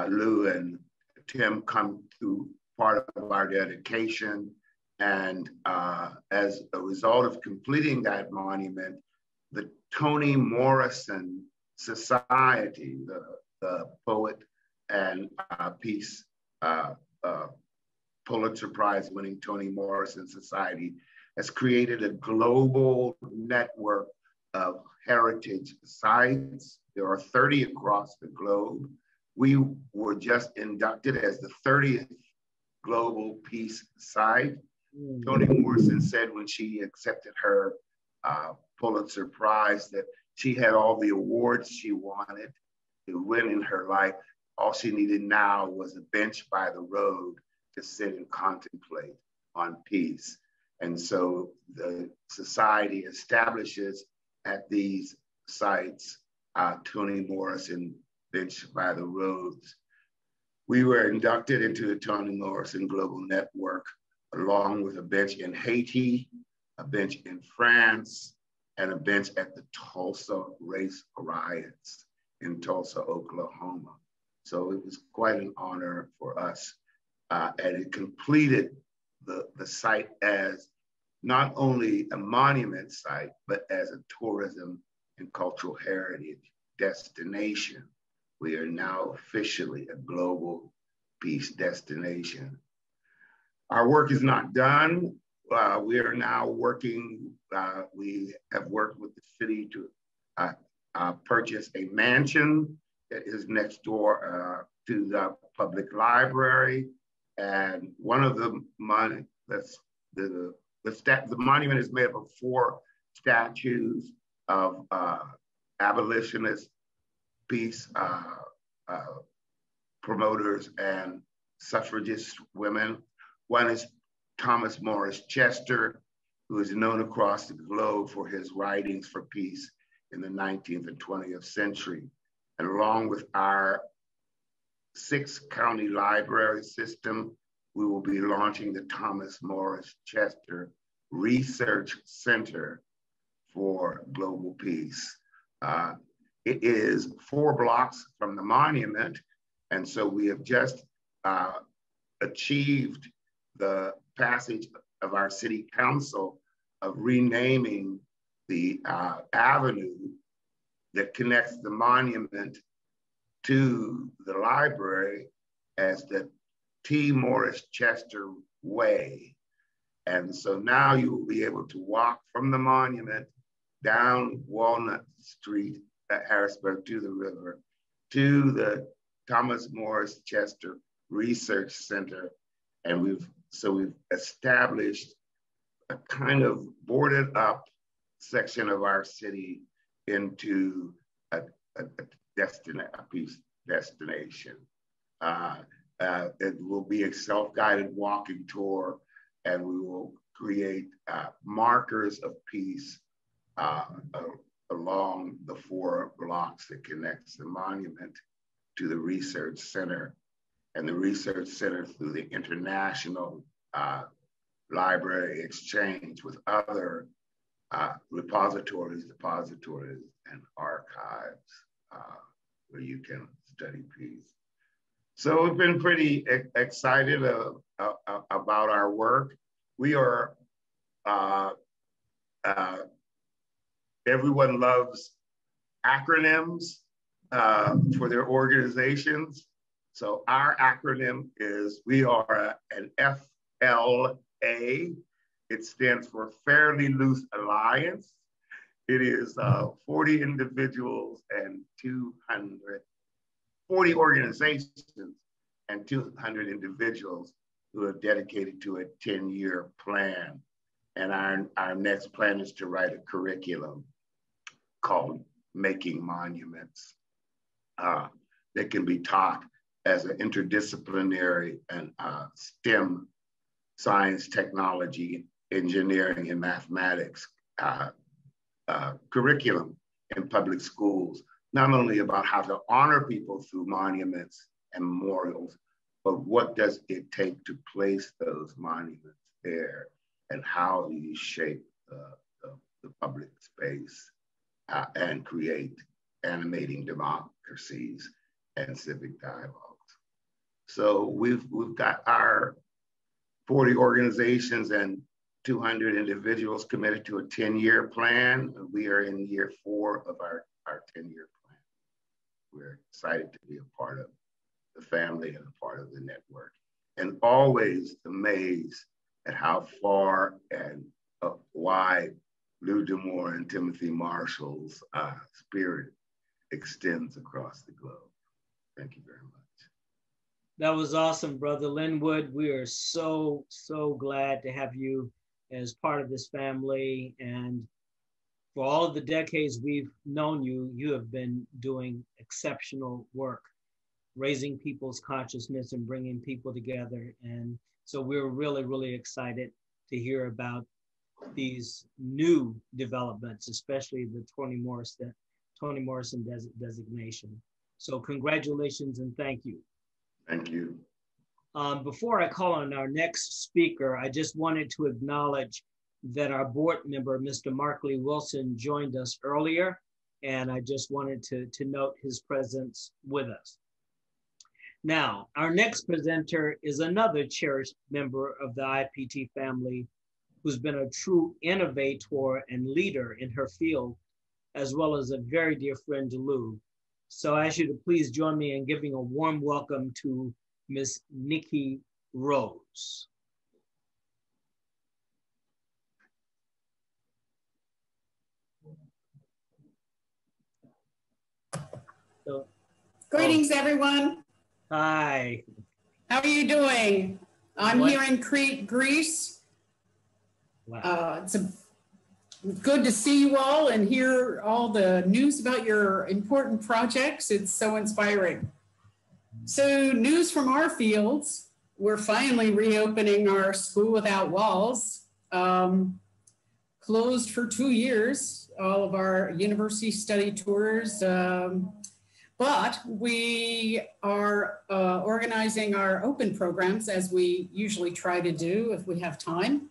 S16: Lou and Tim come through part of our dedication. And as a result of completing that monument, the Toni Morrison Society, the poet and peace Pulitzer Prize winning Toni Morrison Society, has created a global network of heritage sites. There are 30 across the globe. We were just inducted as the 30th Global Peace Site. Toni Morrison said when she accepted her Pulitzer Prize that she had all the awards she wanted to win in her life. All she needed now was a bench by the road to sit and contemplate on peace. And so the society establishes at these sites Toni Morrison Bench by the Roads. We were inducted into the Toni Morrison Global Network, along with a bench in Haiti, a bench in France, and a bench at the Tulsa race riots in Tulsa, Oklahoma. So it was quite an honor for us. And it completed the site as not only a monument site, but as a tourism and cultural heritage destination. We are now officially a global peace destination. Our work is not done. We are now working, we have worked with the city to purchase a mansion that is next door to the public library. And one of the monument is made up of 4 statues of abolitionist peace promoters and suffragist women. One is Thomas Morris Chester, who is known across the globe for his writings for peace in the 19th and 20th century. And along with our 6-county library system, we will be launching the Thomas Morris Chester Research Center for Global Peace. It is 4 blocks from the monument, and so we have just achieved the passage of our city council of renaming the avenue that connects the monument to the library as the T. Morris Chester Way. And so now you will be able to walk from the monument down Walnut Street at Harrisburg to the river, to the Thomas Morris Chester Research Center. And we've established a kind of boarded up section of our city into a peace destination. It will be a self-guided walking tour, and we will create markers of peace along the 4 blocks that connects the monument to the research center, and the research center through the international library exchange with other repositories, depositories, and archives where you can study peace. So we've been pretty excited about our work. We are Everyone loves acronyms for their organizations. So our acronym is, we are an FLA. It stands for Fairly Loose Alliance. It is 40 individuals and 40 organizations and 200 individuals who are dedicated to a 10-year plan. And our next plan is to write a curriculum called Making Monuments that can be taught as an interdisciplinary and STEM, science, technology, engineering, and mathematics curriculum in public schools, not only about how to honor people through monuments and memorials, but what does it take to place those monuments there, and how do you shape the public space and create animating democracies and civic dialogues. So we've got our 40 organizations and 200 individuals committed to a 10-year plan. We are in year 4 of our 10-year plan. We're excited to be a part of the family and a part of the network, and always amazed at how far and wide Lou D'Amour and Timothy Marshall's spirit extends across the globe. Thank you very much.
S3: That was awesome, Brother Linwood. We are so, so glad to have you as part of this family. And for all of the decades we've known you, you have been doing exceptional work, raising people's consciousness and bringing people together. And so we're really, really excited to hear about these new developments, especially the Toni Morrison designation. So congratulations and thank you.
S16: Thank you.
S3: Before I call on our next speaker, I just wanted to acknowledge that our board member, Mr. Markley Wilson, joined us earlier, and I just wanted to note his presence with us. Now, our next presenter is another cherished member of the IIPT family who's been a true innovator and leader in her field, as well as a very dear friend to Lou. So I ask you to please join me in giving a warm welcome to Miss Nikki Rose.
S17: Greetings, everyone.
S3: Hi.
S17: How are you doing? I'm here in Crete, Greece.
S3: Wow.
S17: It's good to see you all and hear all the news about your important projects. It's so inspiring. So news from our fields, we're finally reopening our School Without Walls. Closed for 2 years, all of our university study tours. But we are organizing our open programs as we usually try to do if we have time.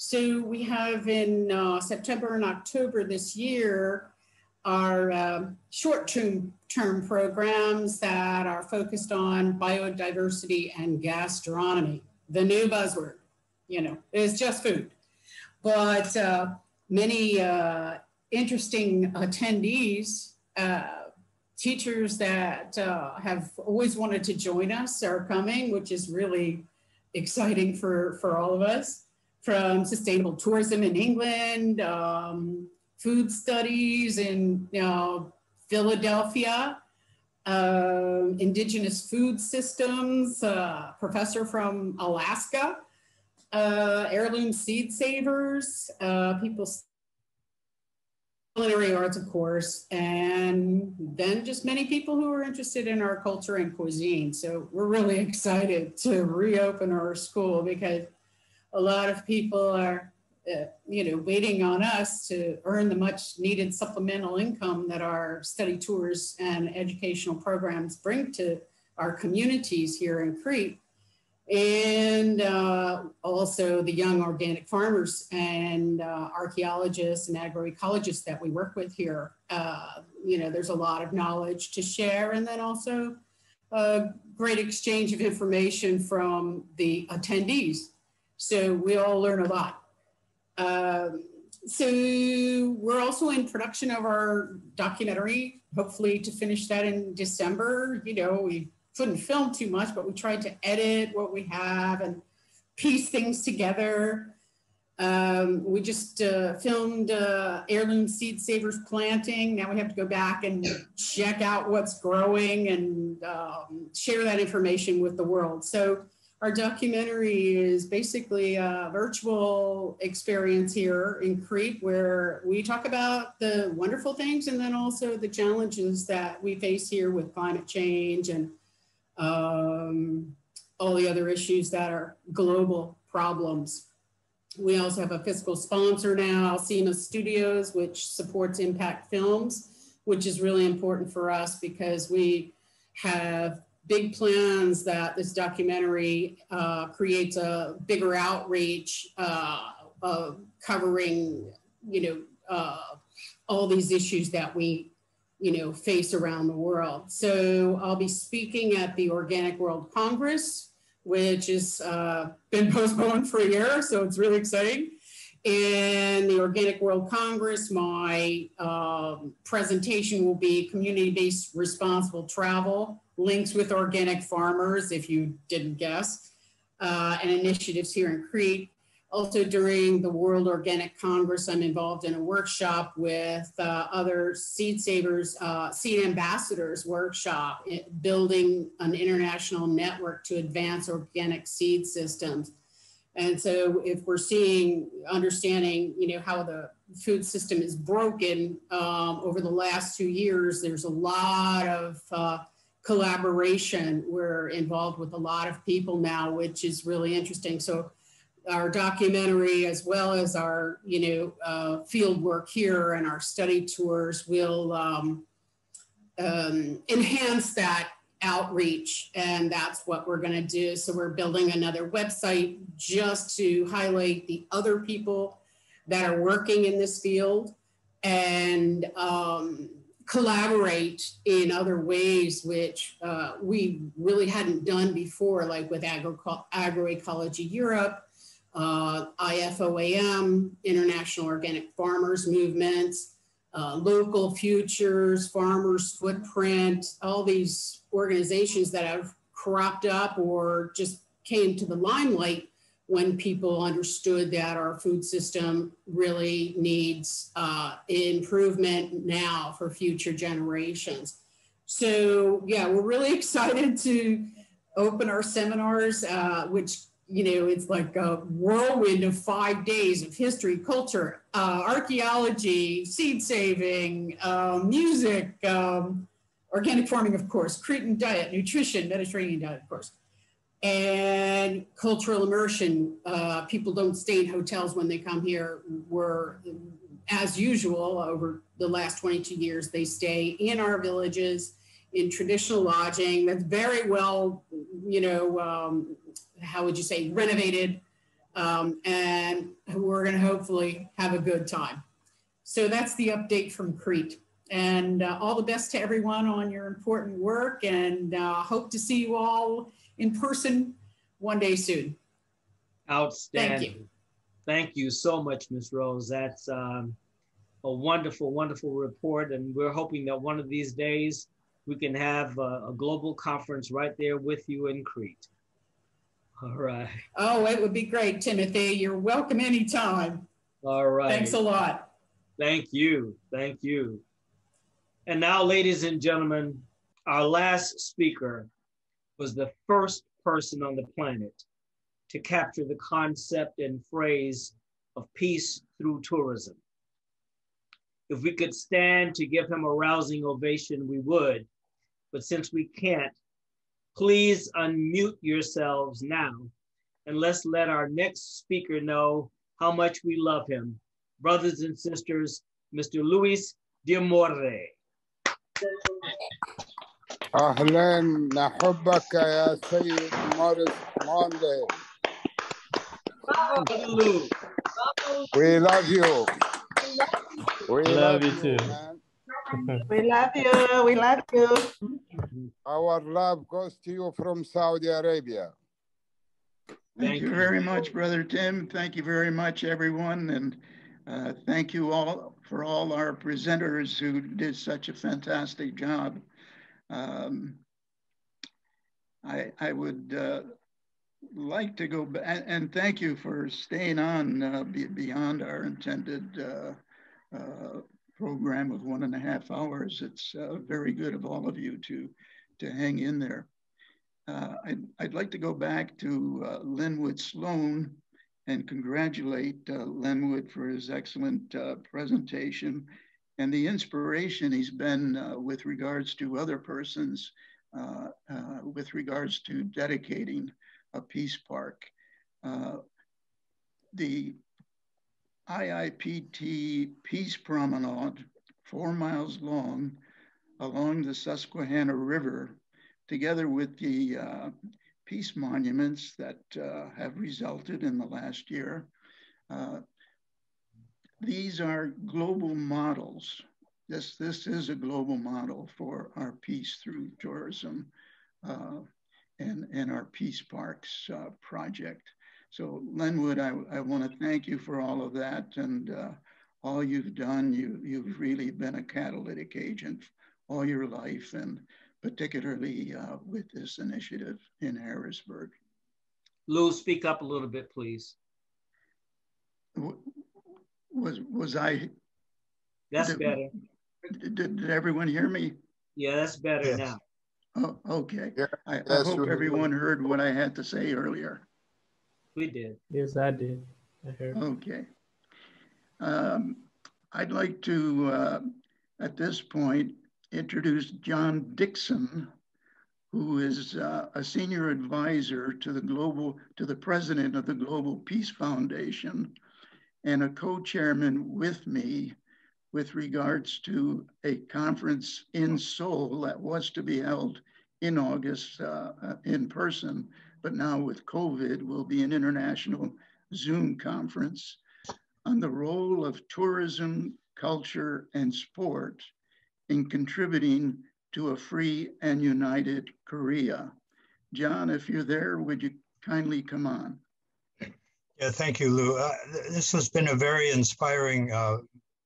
S17: So we have in September and October this year, our short-term programs that are focused on biodiversity and gastronomy. The new buzzword, you know, is just food. But many interesting attendees, teachers that have always wanted to join us are coming, which is really exciting for all of us. From sustainable tourism in England, food studies in Philadelphia, indigenous food systems, professor from Alaska, heirloom seed savers, people, culinary arts, of course, and then just many people who are interested in our culture and cuisine. So we're really excited to reopen our school because a lot of people are, waiting on us to earn the much needed supplemental income that our study tours and educational programs bring to our communities here in Crete. And also the young organic farmers and archaeologists and agroecologists that we work with here. There's a lot of knowledge to share, and then also a great exchange of information from the attendees. So we all learn a lot. So we're also in production of our documentary, hopefully to finish that in December. You know, we couldn't film too much, but we tried to edit what we have and piece things together. We just filmed heirloom seed savers planting. Now we have to go back and check out what's growing and share that information with the world. So our documentary is basically a virtual experience here in Crete, where we talk about the wonderful things and then also the challenges that we face here with climate change and all the other issues that are global problems. We also have a fiscal sponsor now, SEMA Studios, which supports Impact Films, which is really important for us because we have big plans that this documentary creates a bigger outreach covering, all these issues that we, face around the world. So I'll be speaking at the Organic World Congress, which has been postponed for a year, so it's really exciting. In the Organic World Congress, my presentation will be community-based responsible travel, links with organic farmers, if you didn't guess, and initiatives here in Crete. Also during the World Organic Congress, I'm involved in a workshop with other seed savers, seed ambassadors workshop, building an international network to advance organic seed systems. And so if we're understanding, how the food system is broken over the last 2 years, there's a lot of collaboration. We're involved with a lot of people now, which is really interesting. So our documentary, as well as our, field work here and our study tours will enhance that outreach, and that's what we're going to do. So we're building another website just to highlight the other people that are working in this field and collaborate in other ways, which we really hadn't done before, like with Agroecology Europe, IFOAM, International Organic Farmers Movements, Local Futures, Farmers Footprint, all these organizations that have cropped up or just came to the limelight when people understood that our food system really needs improvement now for future generations. So yeah, we're really excited to open our seminars, which, it's like a whirlwind of 5 days of history, culture, archaeology, seed saving, music, organic farming, of course, Cretan diet, nutrition, Mediterranean diet, of course, and cultural immersion. People don't stay in hotels when they come here. We're, as usual, over the last 22 years, they stay in our villages, in traditional lodging that's very well, how would you say, renovated, and we're going to hopefully have a good time. So that's the update from Crete. And all the best to everyone on your important work, and hope to see you all in person one day soon.
S3: Outstanding.
S17: Thank you.
S3: Thank you so much, Ms. Rose. That's a wonderful, wonderful report. And we're hoping that one of these days we can have a global conference right there with you in Crete. All right.
S17: Oh, it would be great, Timothy. You're welcome anytime.
S3: All right.
S17: Thanks a lot.
S3: Thank you. Thank you. And now, ladies and gentlemen, our last speaker was the first person on the planet to capture the concept and phrase of peace through tourism. If we could stand to give him a rousing ovation, we would. But since we can't, please unmute yourselves now, and let's let our next speaker know how much we love him. Brothers and sisters, Mr. Luis Diamore.
S18: أهلا نحبك يا سيد موريس موندي. We love you. We love you too. Man.
S19: We love you. We love you.
S18: Our love goes to you from Saudi Arabia.
S2: Thank you very much, Brother Tim. Thank you very much, everyone. And thank you all for all our presenters who did such a fantastic job. I would like to go back and thank you for staying on beyond our intended program of 1.5 hours. It's very good of all of you to hang in there. I'd like to go back to Linwood Sloan and congratulate Linwood for his excellent presentation and the inspiration he's been with regards to other persons with regards to dedicating a peace park. The IIPT Peace Promenade, 4 miles long, along the Susquehanna River, together with the peace monuments that have resulted in the last year. These are global models. This is a global model for our peace through tourism and our Peace Parks project. So Linwood, I want to thank you for all of that and all you've done. You've really been a catalytic agent all your life, and particularly with this initiative in Harrisburg.
S3: Lou, speak up a little bit, please.
S2: Was I?
S3: That's better.
S2: Did everyone hear me?
S3: Yeah, that's better
S18: Yes.
S3: now.
S2: Oh, okay.
S18: Yeah,
S2: I
S18: yes,
S2: hope everyone heard what I had to say earlier.
S3: We did.
S20: Yes, I did. I heard.
S2: Okay. I'd like to, at this point, introduce John Dixon, who is a senior advisor to the president of the Global Peace Foundation and a co-chairman with me with regards to a conference in Seoul that was to be held in August in person, but now with COVID will be an international Zoom conference on the role of tourism, culture, and sport in contributing to a free and united Korea. John, if you're there, would you kindly come on?
S21: Yeah, thank you, Lou. This has been a very inspiring,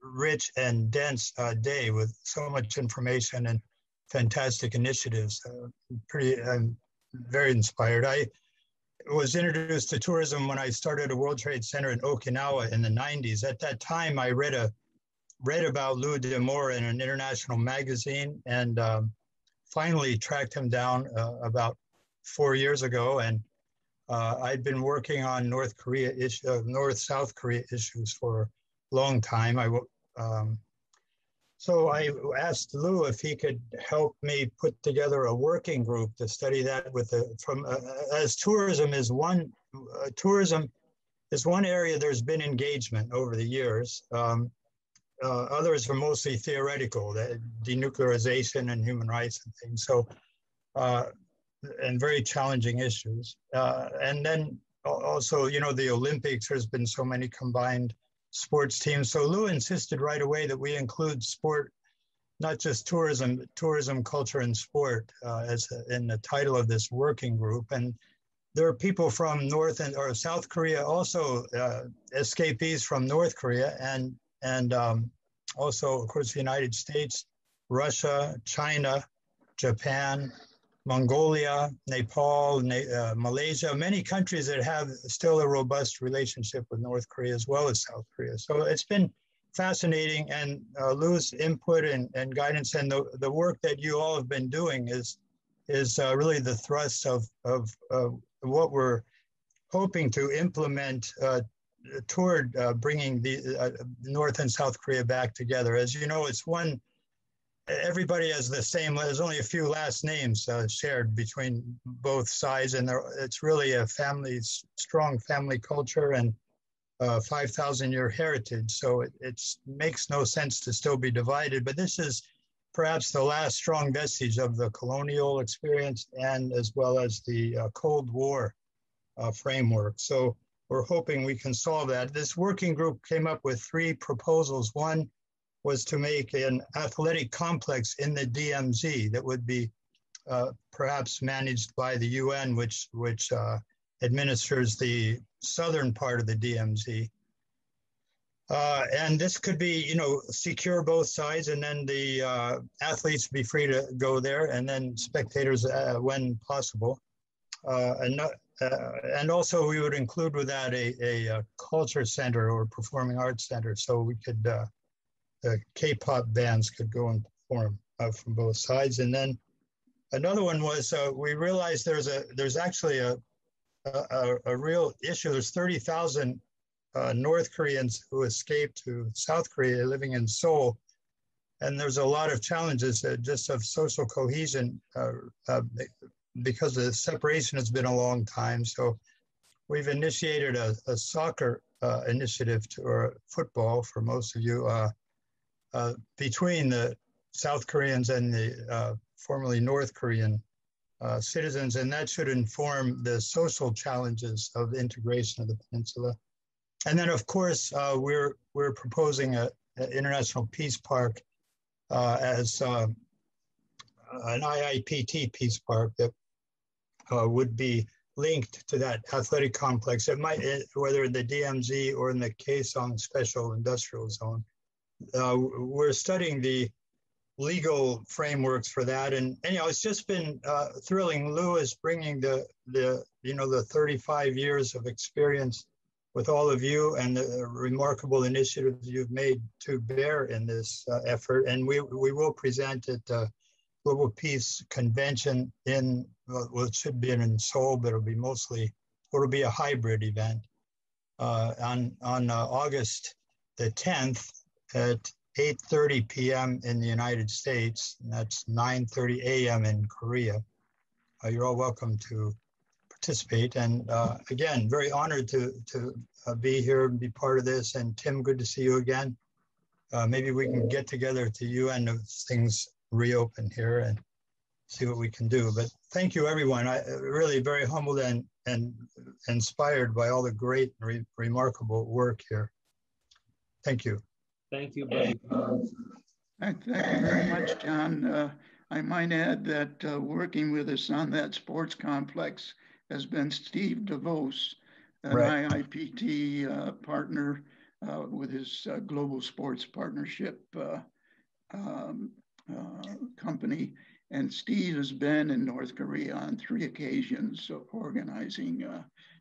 S21: rich and dense day with so much information and fantastic initiatives. I'm very inspired. I was introduced to tourism when I started a World Trade Center in Okinawa in the 90s. At that time, I read about Lou D'Amour in an international magazine and finally tracked him down about 4 years ago. And I'd been working on North-South Korea issues for a long time. So I asked Lou if he could help me put together a working group to study that as tourism is one area there's been engagement over the years. Others are mostly theoretical, denuclearization and human rights and things. So, and very challenging issues. And then also, the Olympics, there's been so many combined sports teams. So Lou insisted right away that we include sport, not just tourism, culture, and sport in the title of this working group. And there are people from North or South Korea, also escapees from North Korea, and also, of course, the United States, Russia, China, Japan, Mongolia, Nepal, Malaysia, many countries that have still a robust relationship with North Korea as well as South Korea. So it's been fascinating, and Lou's input and guidance and the work that you all have been doing is really the thrust of what we're hoping to implement toward bringing the North and South Korea back together. As you know, it's one. Everybody has the same, there's only a few last names shared between both sides, and it's really a strong family culture and 5,000-year heritage. So it makes no sense to still be divided, but this is perhaps the last strong vestige of the colonial experience and as well as the Cold War framework. So we're hoping we can solve that. This working group came up with 3 proposals. One was to make an athletic complex in the DMZ that would be perhaps managed by the UN, which administers the southern part of the DMZ. And this could be, you know, secure both sides, and then the athletes be free to go there, and then spectators when possible. And also we would include with that a culture center or performing arts center, so we could, the K-pop bands could go and perform from both sides. And then another one was we realized there's actually a real issue. There's 30,000 North Koreans who escaped to South Korea living in Seoul. And there's a lot of challenges just of social cohesion because the separation has been a long time. So we've initiated a soccer initiative or football for most of you between the South Koreans and the formerly North Korean citizens, and that should inform the social challenges of integration of the peninsula. And then, of course, we're proposing an International Peace Park as an IIPT Peace Park that would be linked to that athletic complex. It might, whether in the DMZ or in the Kaesong Special Industrial Zone. We're studying the legal frameworks for that, and you know, it's just been thrilling. Lou is bringing the 35 years of experience with all of you and the remarkable initiatives you've made to bear in this effort. And we will present at the Global Peace Convention in, well, it should be in Seoul, but it'll be a hybrid event on August the 10th at 8:30 p.m. in the United States, and that's 9:30 a.m. in Korea. You're all welcome to participate. And again, very honored to be here and be part of this. And Tim, good to see you again. Maybe we can get together at the UN as things reopen here and see what we can do. But thank you, everyone. I really very humbled and inspired by all the great, remarkable work here. Thank you.
S3: Thank you, buddy.
S2: Thank you very much, John. I might add that working with us on that sports complex has been Steve DeVos, an IIPT partner with his Global Sports Partnership company. And Steve has been in North Korea on 3 occasions organizing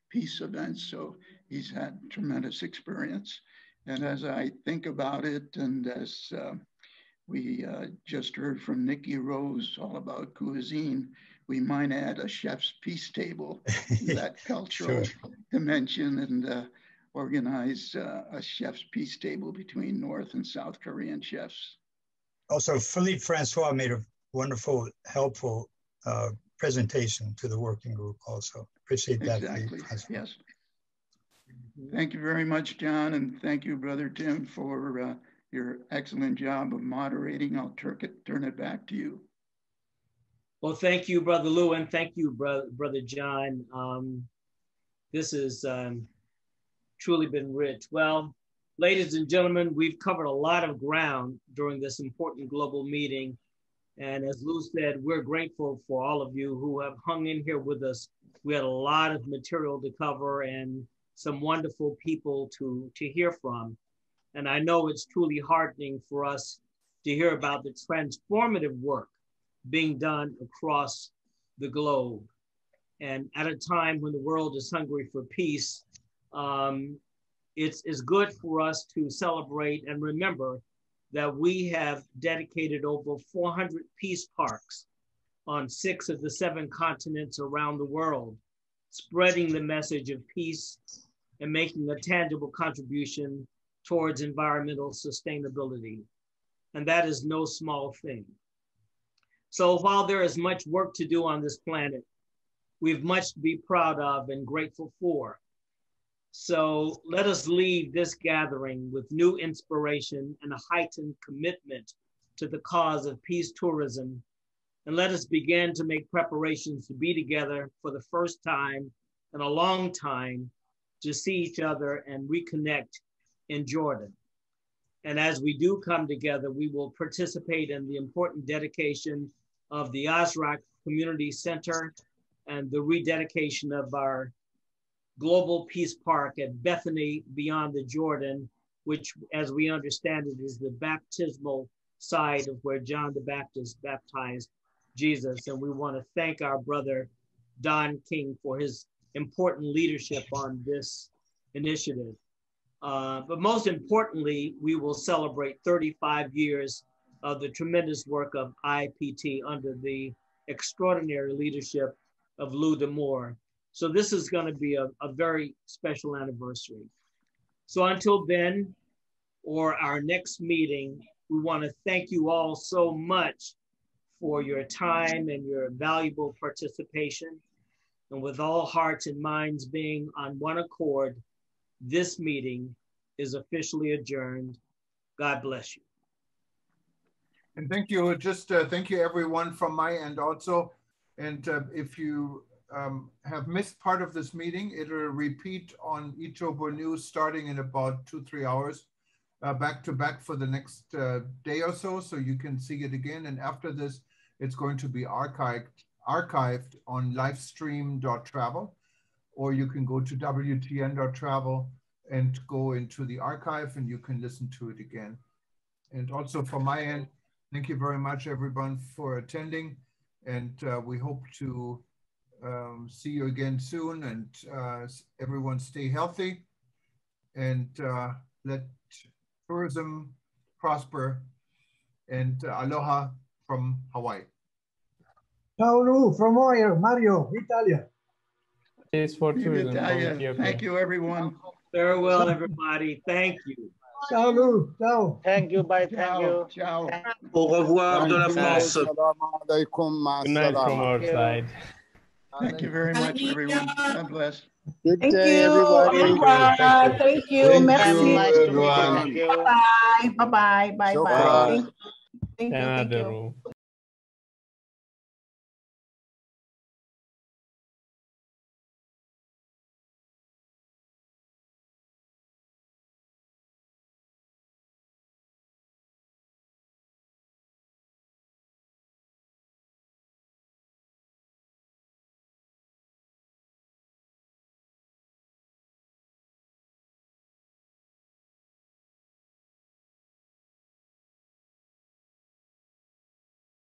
S2: peace events. So he's had tremendous experience. And as I think about it, and as we just heard from Nikki Rose all about cuisine, we might add a chef's peace table to that cultural dimension and organize a chef's peace table between North and South Korean chefs.
S21: Also, Philippe Francois made a wonderful, helpful presentation to the working group also. Appreciate that.
S2: Exactly, yes. Thank you very much, John, and thank you, Brother Tim, for your excellent job of moderating. I'll turn it back to you.
S3: Well, thank you, Brother Lou, and thank you, Brother John. This has truly been rich. Well, ladies and gentlemen, we've covered a lot of ground during this important global meeting. And as Lou said, we're grateful for all of you who have hung in here with us. We had a lot of material to cover and some wonderful people to hear from. And I know it's truly heartening for us to hear about the transformative work being done across the globe. And at a time when the world is hungry for peace, it's good for us to celebrate and remember that we have dedicated over 400 peace parks on 6 of the 7 continents around the world, spreading the message of peace and making a tangible contribution towards environmental sustainability. And that is no small thing. So while there is much work to do on this planet, we have much to be proud of and grateful for. So let us leave this gathering with new inspiration and a heightened commitment to the cause of peace tourism. And let us begin to make preparations to be together for the first time in a long time to see each other and reconnect in Jordan. And as we do come together, we will participate in the important dedication of the Azraq Community Center and the rededication of our Global Peace Park at Bethany beyond the Jordan, which, as we understand it, is the baptismal side of where John the Baptist baptized Jesus. And we want to thank our brother Don King for his important leadership on this initiative. But most importantly, we will celebrate 35 years of the tremendous work of IIPT under the extraordinary leadership of Lou D'Amour. So this is going to be a very special anniversary. So until then, or our next meeting, we want to thank you all so much for your time and your valuable participation. And with all hearts and minds being on one accord, this meeting is officially adjourned. God bless you.
S1: And thank you. Just thank you everyone from my end also. And if you have missed part of this meeting, it'll repeat on Itobo News starting in about 2-3 hours, back to back for the next day or so. So you can see it again. And after this, it's going to be archived on livestream.travel, or you can go to WTN.travel and go into the archive and you can listen to it again. And also from my end, thank you very much everyone for attending, and we hope to see you again soon, and everyone stay healthy, and let tourism prosper, and aloha from Hawaii.
S4: Ciao Lou, from Mario, Italia.
S20: It's for tourism.
S2: Thank you, everyone.
S3: Farewell, everybody. Thank you.
S4: Ciao Lou, ciao.
S12: Thank you, bye, thank you.
S2: Ciao.
S14: Au revoir de la France.
S20: Good night from our side.
S2: Thank you very much, everyone. God bless.
S18: Good
S19: Thank
S18: day,
S19: you.
S18: everybody.
S19: Thank you. Merci.
S12: Nice to meet you. Thank you.
S19: Bye-bye. Bye-bye. Bye-bye. Thank you. Thank you. Thank you.